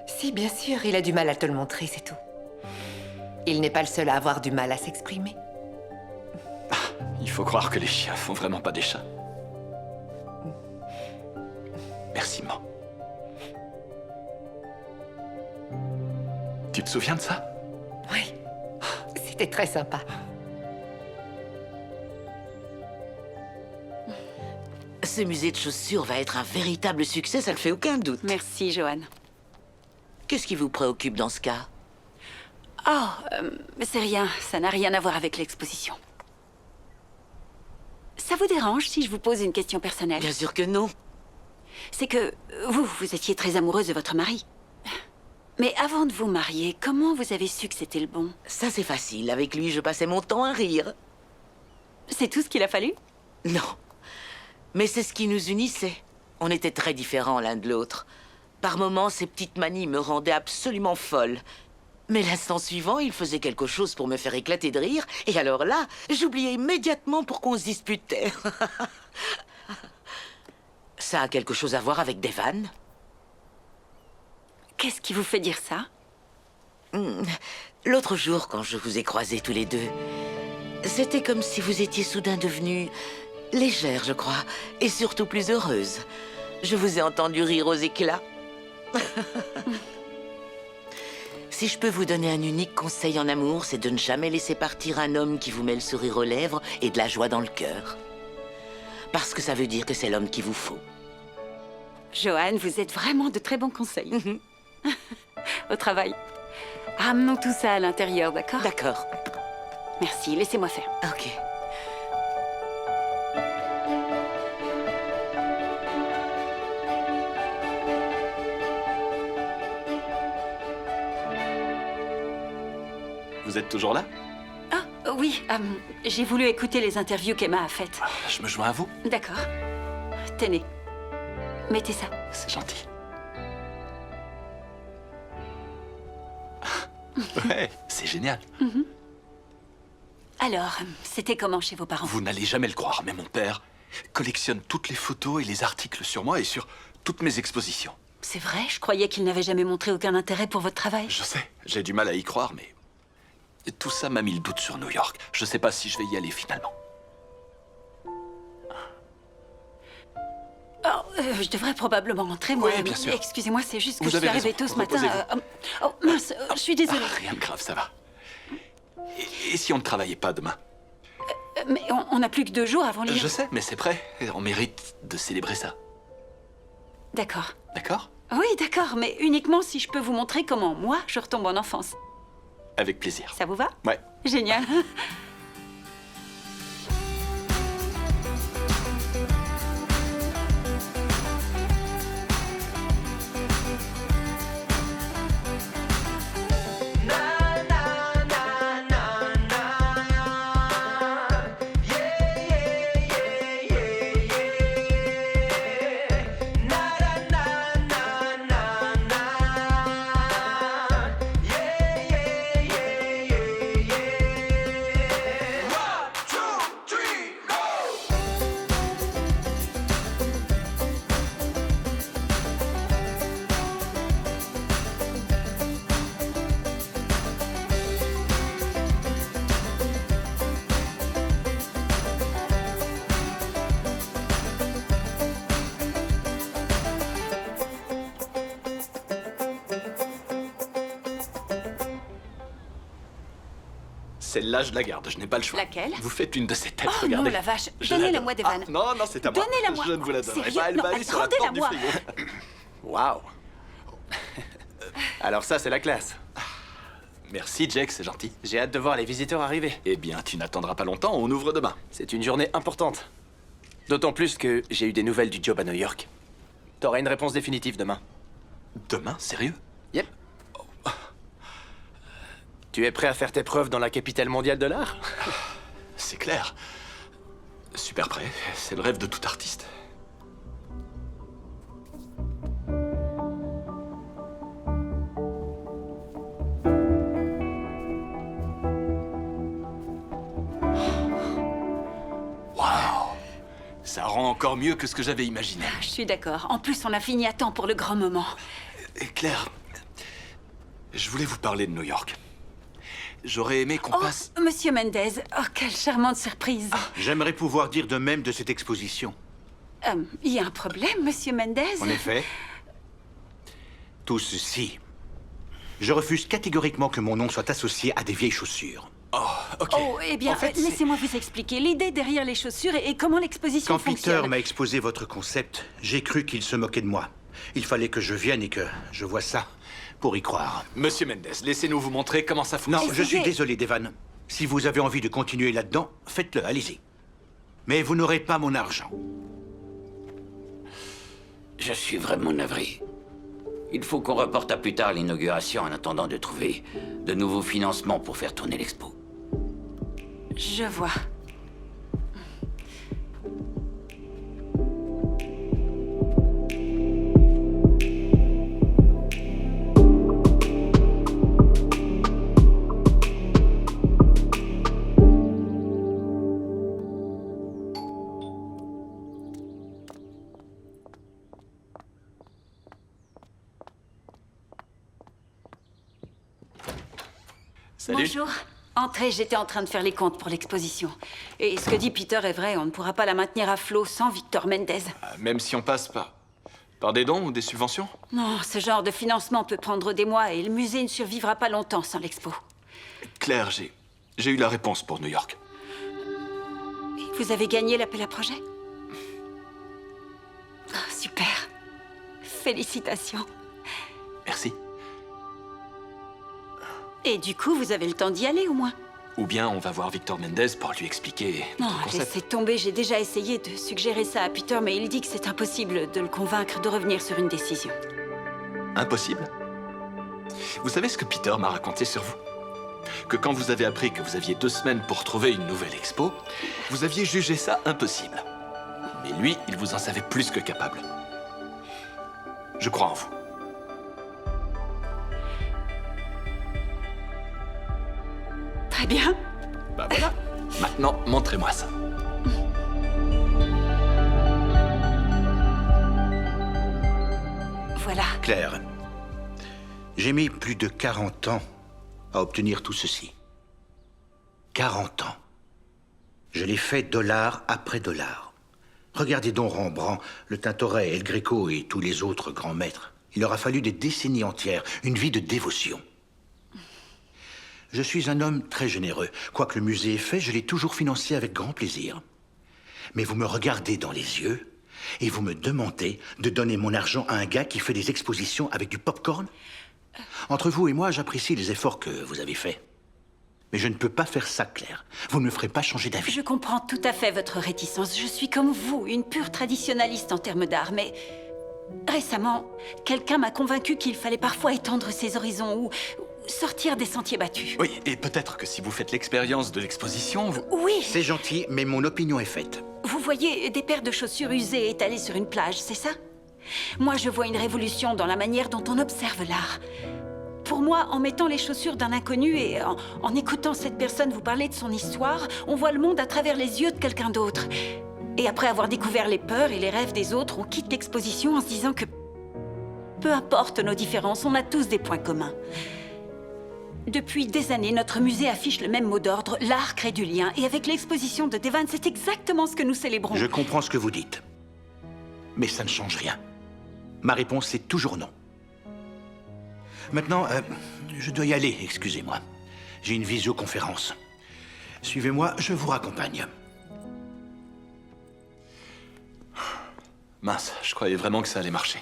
Si, bien sûr, il a du mal à te le montrer, c'est tout. Il n'est pas le seul à avoir du mal à s'exprimer. Il faut croire que les chiens font vraiment pas des chats. Merci, maman. Tu te souviens de ça? Oui, c'était très sympa. Ce musée de chaussures va être un véritable succès, ça ne fait aucun doute. Merci, Joanne. Qu'est-ce qui vous préoccupe dans ce cas? Oh, c'est rien. Ça n'a rien à voir avec l'exposition. Ça vous dérange si je vous pose une question personnelle? Bien sûr que non. C'est que vous étiez très amoureuse de votre mari. Mais avant de vous marier, comment vous avez su que c'était le bon? Ça, c'est facile. Avec lui, je passais mon temps à rire. C'est tout ce qu'il a fallu? Non. Mais c'est ce qui nous unissait. On était très différents l'un de l'autre. Par moments, ses petites manies me rendaient absolument folle. Mais l'instant suivant, il faisait quelque chose pour me faire éclater de rire. Et alors là, j'oubliais immédiatement pourquoi on se disputait. Ça a quelque chose à voir avec Devan? Qu'est-ce qui vous fait dire ça? L'autre jour, quand je vous ai croisés tous les deux, c'était comme si vous étiez soudain devenue légère, je crois, et surtout plus heureuse. Je vous ai entendu rire aux éclats. Si je peux vous donner un unique conseil en amour, c'est de ne jamais laisser partir un homme qui vous met le sourire aux lèvres et de la joie dans le cœur. Parce que ça veut dire que c'est l'homme qu'il vous faut. Joanne, vous êtes vraiment de très bons conseils. Au travail. Ramenons tout ça à l'intérieur, d'accord? D'accord. Merci, laissez-moi faire. Ok. Vous êtes toujours là? Ah, oui, j'ai voulu écouter les interviews qu'Emma a faites. Je me joins à vous. D'accord. Tenez. Mettez ça. C'est gentil. Ouais, c'est génial. Alors, c'était comment chez vos parents? Vous n'allez jamais le croire, mais mon père collectionne toutes les photos et les articles sur moi et sur toutes mes expositions. C'est vrai? Je croyais qu'il n'avait jamais montré aucun intérêt pour votre travail. Je sais, j'ai du mal à y croire, mais... tout ça m'a mis le doute sur New York. Je sais pas si je vais y aller finalement. Oh, je devrais probablement rentrer, moi. Oui, bien sûr. Excusez-moi, c'est juste que Vous je suis avez arrivée raison. tôt ce matin. Reposez-vous. Oh, mince, je suis désolée. Rien de grave, ça va. Et si on ne travaillait pas demain? Mais on n'a plus que 2 jours avant les... Je sais, mais c'est prêt. On mérite de célébrer ça. D'accord. D'accord? Oui, d'accord, mais uniquement si je peux vous montrer comment, moi, je retombe en enfance. Avec plaisir. Ça vous va? Ouais. Génial. Celle-là, je la garde, je n'ai pas le choix. Laquelle? Vous faites une de ces têtes, Oh regardez. non, la vache. Je Donnez-la l'adore. moi, Devan. Ah, non, non, c'est à moi. Donnez-la moi. Je ne vous la donnerai Sérieux? pas, elle Non, va aller sur la porte du rendez-la frigo. Waouh. Alors ça, c'est la classe. Merci, Jake, c'est gentil. J'ai hâte de voir les visiteurs arriver. Eh bien, tu n'attendras pas longtemps, on ouvre demain. C'est une journée importante. D'autant plus que j'ai eu des nouvelles du job à New York. T'auras une réponse définitive demain. Demain? Sérieux? Yep. Tu es prêt à faire tes preuves dans la capitale mondiale de l'art? C'est clair. Super prêt, c'est le rêve de tout artiste. Waouh! Ça rend encore mieux que ce que j'avais imaginé. Je suis d'accord. En plus, on a fini à temps pour le grand moment. Et Claire, je voulais vous parler de New York. J'aurais aimé qu'on passe... Monsieur Mendez, oh, quelle charmante surprise. J'aimerais pouvoir dire de même de cette exposition. Il y a un problème, Monsieur Mendez? En effet. Tout ceci. Je refuse catégoriquement que mon nom soit associé à des vieilles chaussures. Oh, ok. Oh, eh bien, En fait, laissez-moi vous expliquer l'idée derrière les chaussures et comment l'exposition Quand fonctionne. Peter m'a exposé votre concept, j'ai cru qu'il se moquait de moi. Il fallait que je vienne et que je voie ça pour y croire. Monsieur Mendez, laissez-nous vous montrer comment ça fonctionne. Non, je suis désolé, Devan. Si vous avez envie de continuer là-dedans, faites-le, allez-y. Mais vous n'aurez pas mon argent. Je suis vraiment navré. Il faut qu'on reporte à plus tard l'inauguration en attendant de trouver de nouveaux financements pour faire tourner l'expo. Je vois. Salut. Bonjour. Entrez, j'étais en train de faire les comptes pour l'exposition. Et ce que dit Peter est vrai, on ne pourra pas la maintenir à flot sans Victor Mendez. Même si on passe par des dons ou des subventions? Non, ce genre de financement peut prendre des mois et le musée ne survivra pas longtemps sans l'expo. Claire, j'ai eu la réponse pour New York. Vous avez gagné l'appel à projet? Oh, super. Félicitations. Merci. Et du coup, vous avez le temps d'y aller au moins? Ou bien on va voir Victor Mendez pour lui expliquer Non, notre concept. laissez tomber, j'ai déjà essayé de suggérer ça à Peter, mais il dit que c'est impossible de le convaincre de revenir sur une décision. Impossible? Vous savez ce que Peter m'a raconté sur vous? Que quand vous avez appris que vous aviez 2 semaines pour trouver une nouvelle expo, vous aviez jugé ça impossible. Mais lui, il vous en savait plus que capable. Je crois en vous. Très bien. Bah voilà. Maintenant, montrez-moi ça. Voilà. Claire, j'ai mis plus de 40 ans à obtenir tout ceci. 40 ans. Je l'ai fait dollar après dollar. Regardez donc Rembrandt, le Tintoret, El Greco et tous les autres grands maîtres. Il leur a fallu des décennies entières, une vie de dévotion. Je suis un homme très généreux. Quoi que le musée ait fait, je l'ai toujours financé avec grand plaisir. Mais vous me regardez dans les yeux et vous me demandez de donner mon argent à un gars qui fait des expositions avec du pop-corn? Entre vous et moi, j'apprécie les efforts que vous avez faits. Mais je ne peux pas faire ça, Claire. Vous ne me ferez pas changer d'avis. Je comprends tout à fait votre réticence. Je suis comme vous, une pure traditionnaliste en termes d'art, mais... récemment, quelqu'un m'a convaincu qu'il fallait parfois étendre ses horizons ou sortir des sentiers battus. Oui, et peut-être que si vous faites l'expérience de l'exposition, vous... Oui! C'est gentil, mais mon opinion est faite. Vous voyez des paires de chaussures usées étalées sur une plage, c'est ça? Moi, je vois une révolution dans la manière dont on observe l'art. Pour moi, en mettant les chaussures d'un inconnu et en écoutant cette personne vous parler de son histoire, on voit le monde à travers les yeux de quelqu'un d'autre. Et après avoir découvert les peurs et les rêves des autres, on quitte l'exposition en se disant que... peu importe nos différences, on a tous des points communs. Depuis des années, notre musée affiche le même mot d'ordre, l'art crée du lien. Et avec l'exposition de Devan, c'est exactement ce que nous célébrons. Je comprends ce que vous dites. Mais ça ne change rien. Ma réponse est toujours non. Maintenant, je dois y aller, excusez-moi. J'ai une visioconférence. Suivez-moi, je vous raccompagne. Mince, je croyais vraiment que ça allait marcher.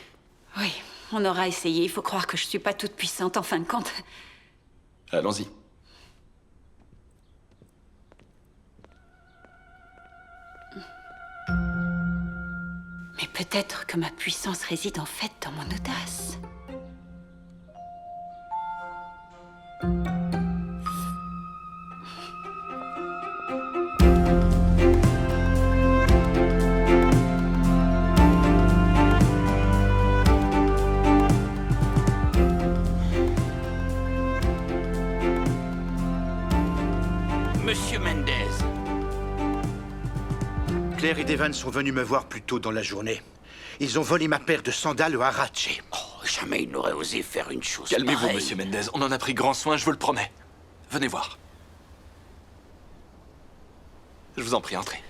Oui, on aura essayé. Il faut croire que je suis pas toute puissante en fin de compte. Allons-y. Mais peut-être que ma puissance réside en fait dans mon audace. Monsieur Mendez. Claire et Devan sont venus me voir plus tôt dans la journée. Ils ont volé ma paire de sandales au Haraché. Oh, jamais ils n'auraient osé faire une chose Calmez-vous, pareille. monsieur Mendez. On en a pris grand soin, je vous le promets. Venez voir. Je vous en prie, entrez.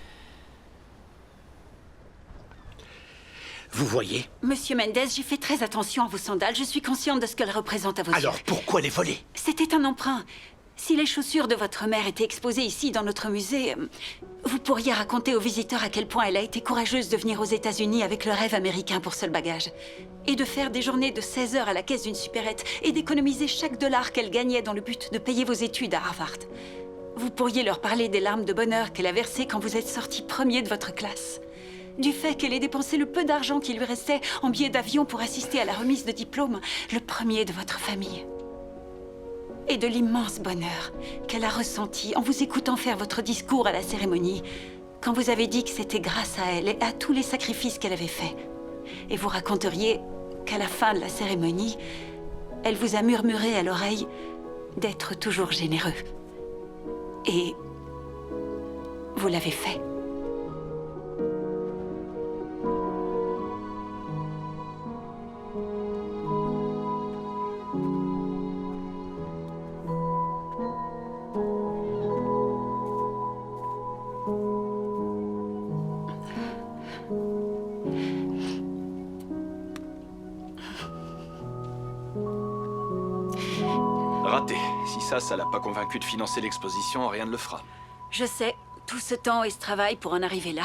Vous voyez? Monsieur Mendez, j'ai fait très attention à vos sandales. Je suis consciente de ce qu'elles représentent à vos yeux. Alors pourquoi les voler? C'était un emprunt. Si les chaussures de votre mère étaient exposées ici dans notre musée, vous pourriez raconter aux visiteurs à quel point elle a été courageuse de venir aux États-Unis avec le rêve américain pour seul bagage. Et de faire des journées de 16 heures à la caisse d'une supérette et d'économiser chaque dollar qu'elle gagnait dans le but de payer vos études à Harvard. Vous pourriez leur parler des larmes de bonheur qu'elle a versées quand vous êtes sorti premier de votre classe. Du fait qu'elle ait dépensé le peu d'argent qui lui restait en billets d'avion pour assister à la remise de diplôme, le premier de votre famille. Et de l'immense bonheur qu'elle a ressenti en vous écoutant faire votre discours à la cérémonie, quand vous avez dit que c'était grâce à elle et à tous les sacrifices qu'elle avait faits. Et vous raconteriez qu'à la fin de la cérémonie, elle vous a murmuré à l'oreille d'être toujours généreux. Et vous l'avez fait. Raté. Si ça l'a pas convaincu de financer l'exposition, rien ne le fera. Je sais, tout ce temps et ce travail pour en arriver là.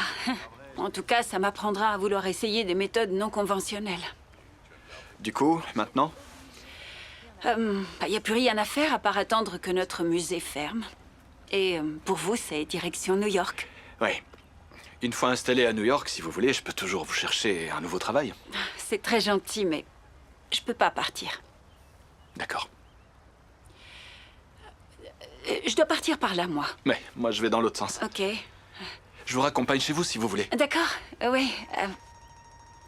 En tout cas, ça m'apprendra à vouloir essayer des méthodes non conventionnelles. Du coup, maintenant? Y a plus rien à faire à part attendre que notre musée ferme. Et pour vous, c'est direction New York. Ouais. Une fois installé à New York, si vous voulez, je peux toujours vous chercher un nouveau travail. C'est très gentil, mais je peux pas partir. D'accord. Je dois partir par là, moi. Mais moi, je vais dans l'autre sens. Ok. Je vous raccompagne chez vous, si vous voulez. D'accord. Oui.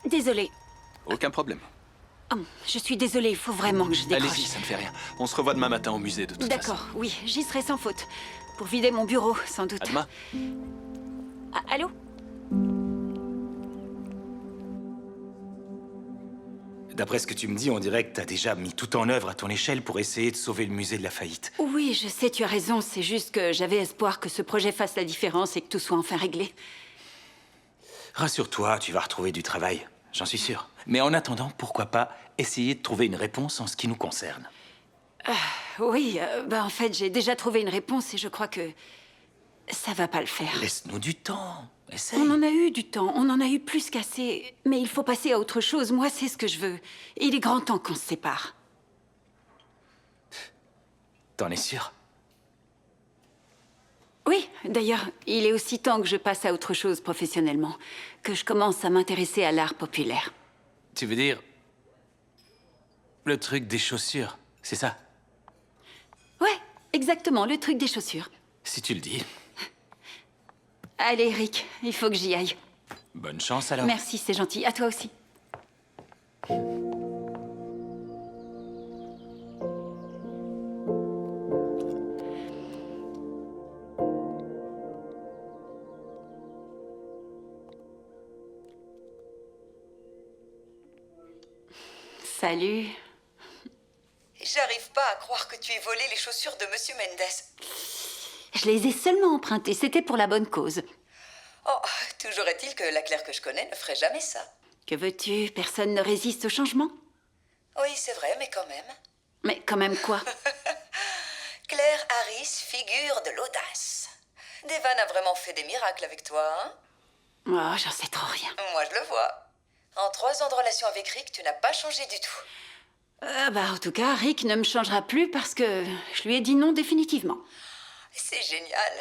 Désolée. Aucun problème. Oh, je suis désolée, il faut vraiment que je décroche. Allez-y, ça ne fait rien. On se revoit demain matin au musée, de toute façon. D'accord, oui, j'y serai sans faute. Pour vider mon bureau, sans doute. À demain. Allô? D'après ce que tu me dis, on dirait que t'as déjà mis tout en œuvre à ton échelle pour essayer de sauver le musée de la faillite. Oui, je sais, tu as raison. C'est juste que j'avais espoir que ce projet fasse la différence et que tout soit enfin réglé. Rassure-toi, tu vas retrouver du travail, j'en suis sûr. Mais en attendant, pourquoi pas essayer de trouver une réponse en ce qui nous concerne. Oui, en fait, j'ai déjà trouvé une réponse et je crois que ça va pas le faire. Laisse-nous du temps. Essaye. On en a eu du temps, on en a eu plus qu'assez. Mais il faut passer à autre chose. Moi, c'est ce que je veux. Et il est grand temps qu'on se sépare. T'en es sûr? Oui, d'ailleurs, il est aussi temps que je passe à autre chose professionnellement. Que je commence à m'intéresser à l'art populaire. Tu veux dire... le truc des chaussures, c'est ça? Ouais, exactement, le truc des chaussures. Si tu le dis. Allez, Rick, il faut que j'y aille. Bonne chance alors. Merci, c'est gentil. À toi aussi. Salut. J'arrive pas à croire que tu aies volé les chaussures de Monsieur Mendes. Je les ai seulement empruntées, c'était pour la bonne cause. Oh, toujours est-il que la Claire que je connais ne ferait jamais ça. Que veux-tu? Personne ne résiste au changement? Oui, c'est vrai, mais quand même. Mais quand même quoi? Claire Harris, figure de l'audace. Devan a vraiment fait des miracles avec toi, hein? Oh, j'en sais trop rien. Moi, je le vois. En 3 ans de relation avec Rick, tu n'as pas changé du tout. En tout cas, Rick ne me changera plus parce que je lui ai dit non définitivement. C'est génial.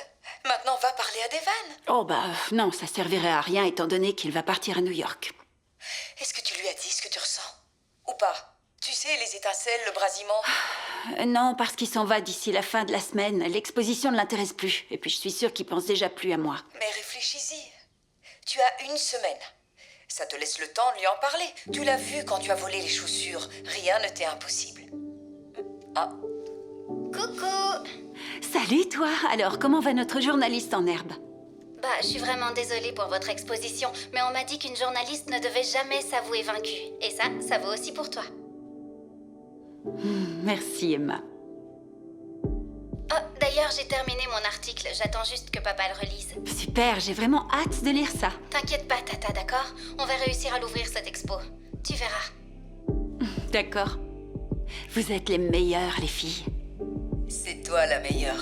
Maintenant, va parler à Devan. Oh non, ça servirait à rien étant donné qu'il va partir à New York. Est-ce que tu lui as dit ce que tu ressens? Ou pas? Tu sais, les étincelles, le brasillement. Non, parce qu'il s'en va d'ici la fin de la semaine. L'exposition ne l'intéresse plus. Et puis je suis sûre qu'il pense déjà plus à moi. Mais réfléchis-y. Tu as 1 semaine. Ça te laisse le temps de lui en parler. Tu l'as vu quand tu as volé les chaussures. Rien ne t'est impossible. Ah. Coucou! Salut, toi! Alors, comment va notre journaliste en herbe? Je suis vraiment désolée pour votre exposition, mais on m'a dit qu'une journaliste ne devait jamais s'avouer vaincue. Et ça vaut aussi pour toi. Merci, Emma. Oh, d'ailleurs, j'ai terminé mon article. J'attends juste que papa le relise. Super, j'ai vraiment hâte de lire ça. T'inquiète pas, Tata, d'accord? On va réussir à l'ouvrir, cette expo. Tu verras. D'accord. Vous êtes les meilleures, les filles. C'est toi la meilleure.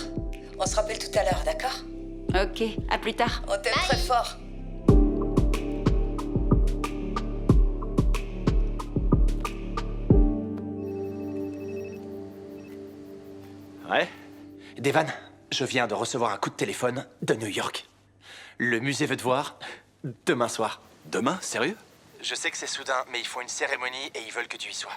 On se rappelle tout à l'heure, d'accord? Ok, à plus tard. On t'aime très fort. Ouais? Devan, je viens de recevoir un coup de téléphone de New York. Le musée veut te voir demain soir. Demain? Sérieux? Je sais que c'est soudain, mais ils font une cérémonie et ils veulent que tu y sois.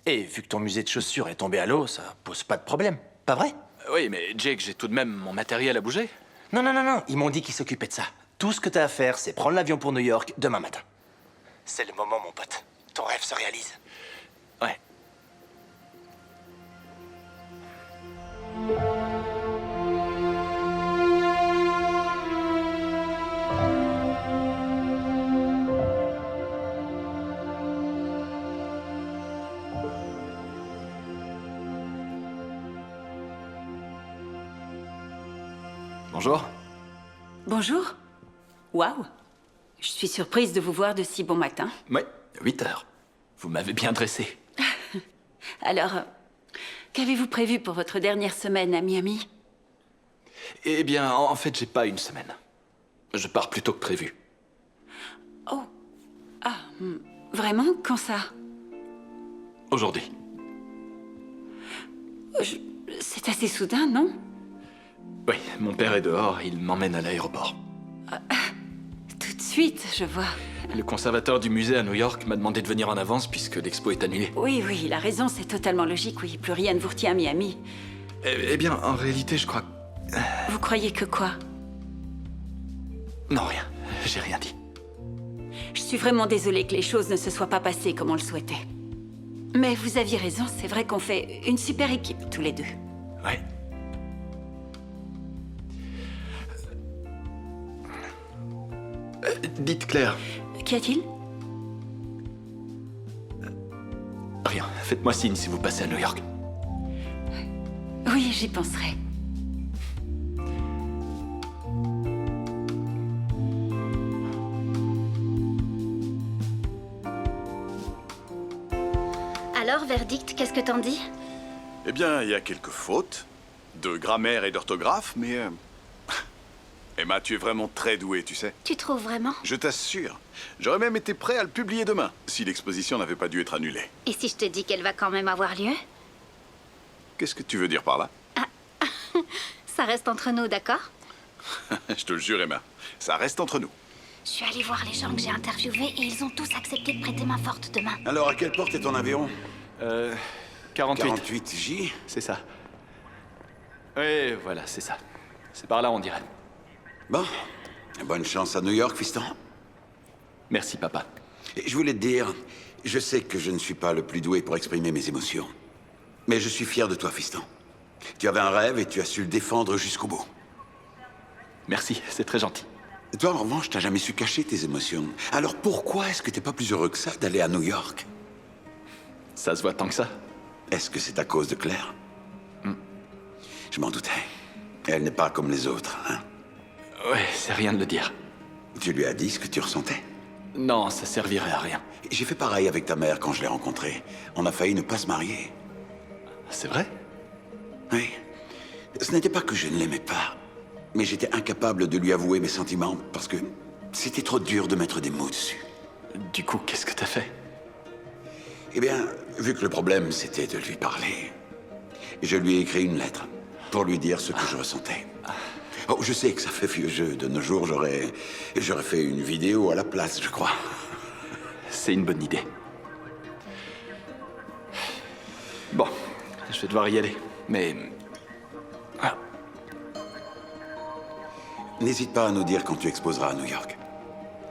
Et vu que ton musée de chaussures est tombé à l'eau, ça pose pas de problème, pas vrai? Oui, mais Jake, j'ai tout de même mon matériel à bouger. Non, ils m'ont dit qu'ils s'occupaient de ça. Tout ce que t'as à faire, c'est prendre l'avion pour New York demain matin. C'est le moment, mon pote. Ton rêve se réalise. Ouais. Bonjour. Bonjour. Waouh. Je suis surprise de vous voir de si bon matin. Ouais, 8 heures. Vous m'avez bien dressé. Alors, qu'avez-vous prévu pour votre dernière semaine à Miami? Eh bien, en fait, j'ai pas 1 semaine. Je pars plus tôt que prévu. Oh. Vraiment? Quand ça? Aujourd'hui. C'est assez soudain, non? Oui, mon père est dehors, il m'emmène à l'aéroport. Tout de suite, je vois. Le conservateur du musée à New York m'a demandé de venir en avance puisque l'expo est annulée. Oui, il a raison, c'est totalement logique, oui. Plus rien ne vous retient à Miami. Eh bien, en réalité, je crois... Vous croyez que quoi? Non, rien. J'ai rien dit. Je suis vraiment désolée que les choses ne se soient pas passées comme on le souhaitait. Mais vous aviez raison, c'est vrai qu'on fait une super équipe, tous les deux. Ouais. Dites Claire. Qu'y a-t-il? Rien. Faites-moi signe si vous passez à New York. Oui, j'y penserai. Alors, verdict, qu'est-ce que t'en dis? Eh bien, il y a quelques fautes de grammaire et d'orthographe, mais... Emma, tu es vraiment très douée, tu sais. Tu trouves vraiment? Je t'assure. J'aurais même été prêt à le publier demain, si l'exposition n'avait pas dû être annulée. Et si je te dis qu'elle va quand même avoir lieu? Qu'est-ce que tu veux dire par là? Ça reste entre nous, d'accord? Je te le jure, Emma. Ça reste entre nous. Je suis allée voir les gens que j'ai interviewés et ils ont tous accepté de prêter main forte demain. Alors, à quelle porte est ton avion? 48. 48J? C'est ça. Oui, voilà, c'est ça. C'est par là, on dirait. Bon, bonne chance à New York, fiston. Merci, papa. Et je voulais te dire, je sais que je ne suis pas le plus doué pour exprimer mes émotions. Mais je suis fier de toi, fiston. Tu avais un rêve et tu as su le défendre jusqu'au bout. Merci, c'est très gentil. Toi, en revanche, t'as jamais su cacher tes émotions. Alors pourquoi est-ce que t'es pas plus heureux que ça d'aller à New York? Ça se voit tant que ça. Est-ce que c'est à cause de Claire? Je m'en doutais. Elle n'est pas comme les autres, hein? Ouais, c'est rien de le dire. Tu lui as dit ce que tu ressentais? Non, ça servirait à rien. J'ai fait pareil avec ta mère quand je l'ai rencontrée. On a failli ne pas se marier. C'est vrai? Oui. Ce n'était pas que je ne l'aimais pas, mais j'étais incapable de lui avouer mes sentiments parce que c'était trop dur de mettre des mots dessus. Du coup, qu'est-ce que t'as fait? Eh bien, vu que le problème c'était de lui parler, je lui ai écrit une lettre pour lui dire ce que je ressentais. Oh, je sais que ça fait vieux jeu. De nos jours, j'aurais fait une vidéo à la place, je crois. C'est une bonne idée. Bon, je vais devoir y aller, mais... Ah. N'hésite pas à nous dire quand tu exposeras à New York.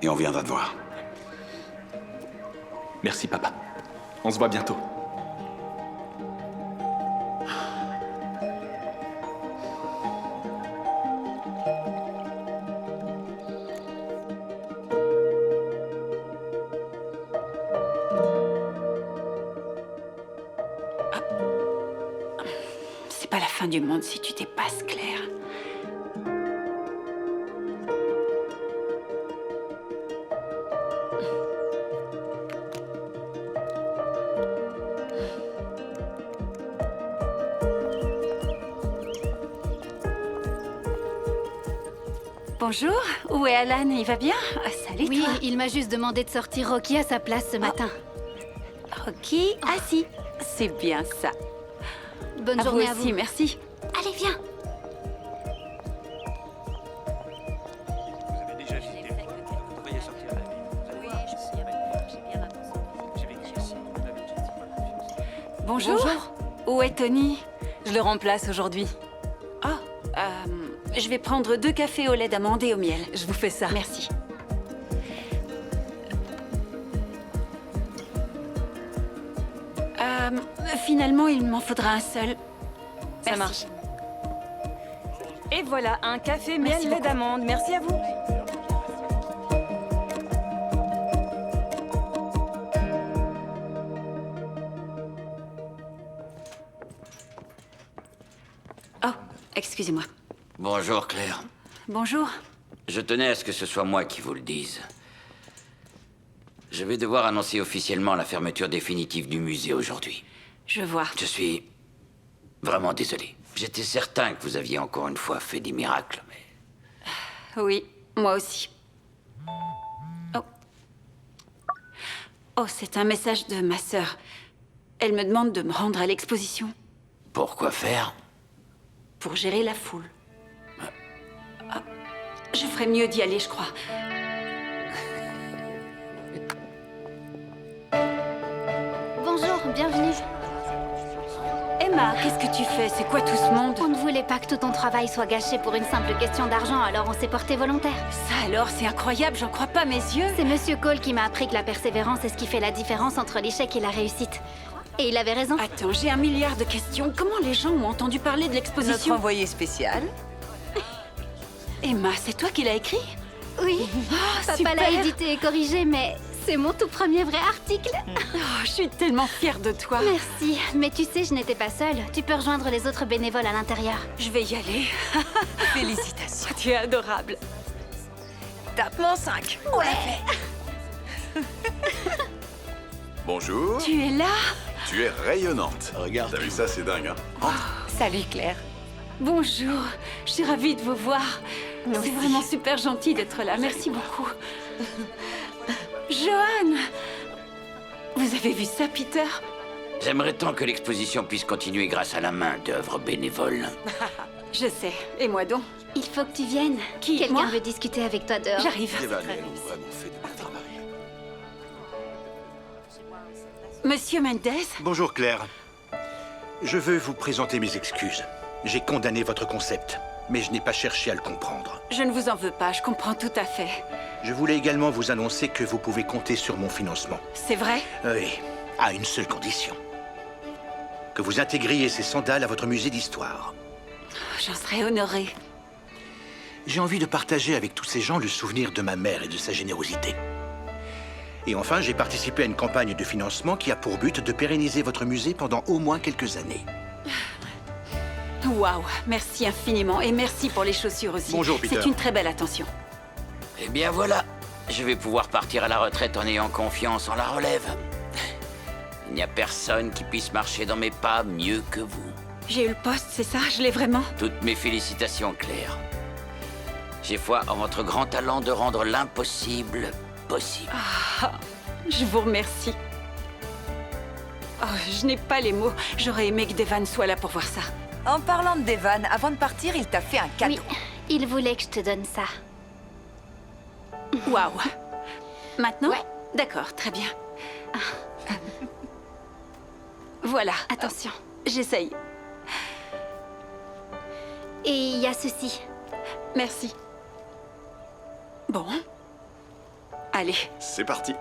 Et on viendra te voir. Merci, papa. On se voit bientôt. C'est pas la fin du monde si tu dépasses, Claire. Bonjour, où est Alan? Il va bien? Salut, Oui, toi. il m'a juste demandé de sortir Rocky à sa place ce matin. Rocky, assis. C'est bien ça. Bonne À journée vous à aussi, vous. merci. Allez, viens. Vous avez déjà visité. Vous devriez sortir la ville. Bonjour. Où est Tony? Je le remplace aujourd'hui. Je vais prendre 2 cafés au lait d'amande et au miel. Je vous fais ça. Merci. Finalement, il m'en faudra un seul. Ça Merci. marche. Et voilà, un café Merci miel lait beaucoup. d'amande. Merci à vous. Oh, excusez-moi. Bonjour, Claire. Bonjour. Je tenais à ce que ce soit moi qui vous le dise. Je vais devoir annoncer officiellement la fermeture définitive du musée aujourd'hui. Je vois. Je suis vraiment désolé. J'étais certain que vous aviez encore une fois fait des miracles, mais... Oui, moi aussi. Oh. Oh, c'est un message de ma sœur. Elle me demande de me rendre à l'exposition Pourquoi faire? pour gérer la foule. Ah, je ferais mieux d'y aller, je crois. Bonjour, bienvenue. Emma, qu'est-ce que tu fais? C'est quoi tout ce monde? On ne voulait pas que tout ton travail soit gâché pour une simple question d'argent, alors on s'est porté volontaire. Ça alors, c'est incroyable, j'en crois pas mes yeux. C'est Monsieur Cole qui m'a appris que la persévérance est ce qui fait la différence entre l'échec et la réussite. Et il avait raison. Attends, j'ai 1 milliard de questions. Comment les gens ont entendu parler de Notre l'exposition? envoyé spécial. Emma, c'est toi qui l'as écrit? Oui. Papa super. l'a édité et corrigé, mais c'est mon tout premier vrai article. Oh, je suis tellement fière de toi. Merci. Mais tu sais, je n'étais pas seule. Tu peux rejoindre les autres bénévoles à l'intérieur. Je vais y aller. Félicitations. Tu es adorable. Tape-moi 5. Ouais. Bonjour. Tu es là? Tu es rayonnante. Regarde. T'as vu ça, c'est dingue, hein? Salut, Claire. Bonjour, je suis ravie de vous voir. C'est vraiment super gentil d'être là, merci beaucoup. Johan! Vous avez vu ça, Peter? J'aimerais tant que l'exposition puisse continuer grâce à la main-d'œuvre bénévole. Je sais, et moi donc? Il faut que tu viennes. Qui, Quelqu'un moi? veut discuter avec toi dehors. J'arrive. Devan et elle ont vraiment fait du bon travail. Monsieur Mendes? Bonjour Claire. Je veux vous présenter mes excuses. J'ai condamné votre concept, mais je n'ai pas cherché à le comprendre. Je ne vous en veux pas, je comprends tout à fait. Je voulais également vous annoncer que vous pouvez compter sur mon financement. C'est vrai? Oui, à une seule condition. Que vous intégriez ces sandales à votre musée d'histoire. J'en serais honorée. J'ai envie de partager avec tous ces gens le souvenir de ma mère et de sa générosité. Et enfin, j'ai participé à une campagne de financement qui a pour but de pérenniser votre musée pendant au moins quelques années. Waouh, merci infiniment et merci pour les chaussures aussi. Bonjour, Peter. C'est une très belle attention. Eh bien voilà, je vais pouvoir partir à la retraite en ayant confiance en la relève. Il n'y a personne qui puisse marcher dans mes pas mieux que vous. J'ai eu le poste, c'est ça? Je l'ai vraiment? Toutes mes félicitations, Claire. J'ai foi en votre grand talent de rendre l'impossible possible. Ah, je vous remercie. Oh, je n'ai pas les mots. J'aurais aimé que Devan soit là pour voir ça. En parlant de Devan, avant de partir, il t'a fait un cadeau. Oui, il voulait que je te donne ça. Waouh. Maintenant? Ouais. D'accord, très bien. Voilà. Attention. J'essaye. Et il y a ceci. Merci. Bon. Allez. C'est parti.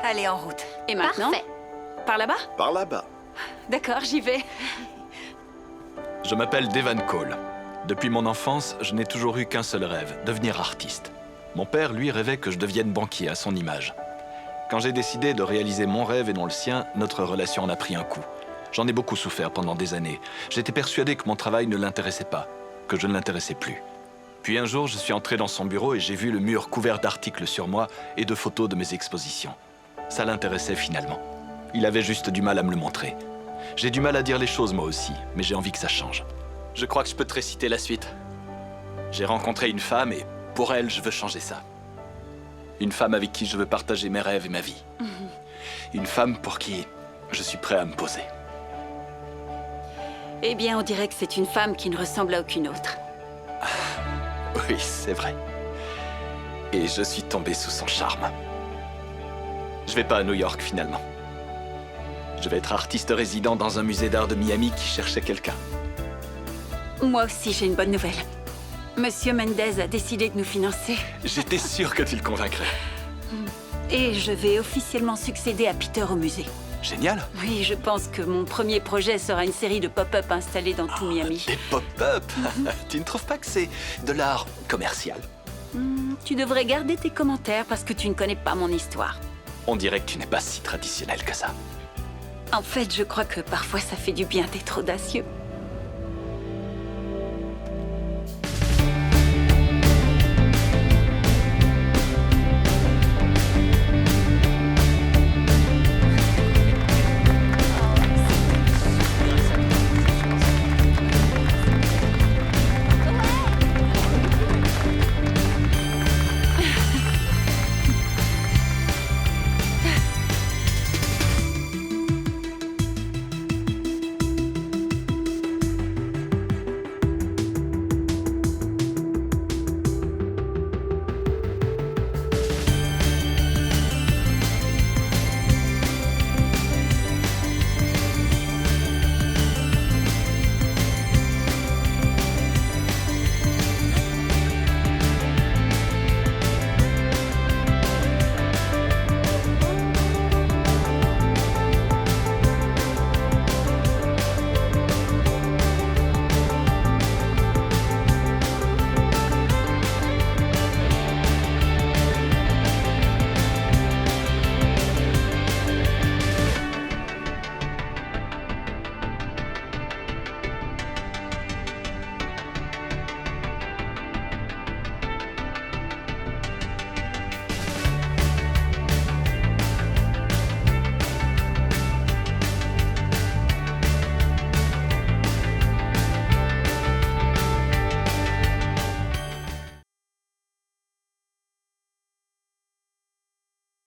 Allez, en route. Et maintenant? Parfait. Par là-bas? Par là-bas. D'accord, j'y vais. Je m'appelle Devan Cole. Depuis mon enfance, je n'ai toujours eu qu'un seul rêve, devenir artiste. Mon père, lui, rêvait que je devienne banquier à son image. Quand j'ai décidé de réaliser mon rêve et non le sien, notre relation en a pris un coup. J'en ai beaucoup souffert pendant des années. J'étais persuadé que mon travail ne l'intéressait pas, que je ne l'intéressais plus. Puis un jour, je suis entré dans son bureau et j'ai vu le mur couvert d'articles sur moi et de photos de mes expositions. Ça l'intéressait finalement. Il avait juste du mal à me le montrer. J'ai du mal à dire les choses moi aussi, mais j'ai envie que ça change. Je crois que je peux te réciter la suite. J'ai rencontré une femme et pour elle, je veux changer ça. Une femme avec qui je veux partager mes rêves et ma vie. Une femme pour qui je suis prêt à me poser. Eh bien, on dirait que c'est une femme qui ne ressemble à aucune autre. Oui, c'est vrai. Et je suis tombé sous son charme. Je vais pas à New York finalement. Je vais être artiste résident dans un musée d'art de Miami qui cherchait quelqu'un. Moi aussi, j'ai une bonne nouvelle. Monsieur Mendez a décidé de nous financer. J'étais sûr que tu le convaincrais. Et je vais officiellement succéder à Peter au musée. Génial. Oui, je pense que mon premier projet sera une série de pop-up installés dans tout Miami. Des pop-up. Tu ne trouves pas que c'est de l'art commercial? Tu devrais garder tes commentaires parce que tu ne connais pas mon histoire. On dirait que tu n'es pas si traditionnel que ça. En fait, je crois que parfois ça fait du bien d'être audacieux.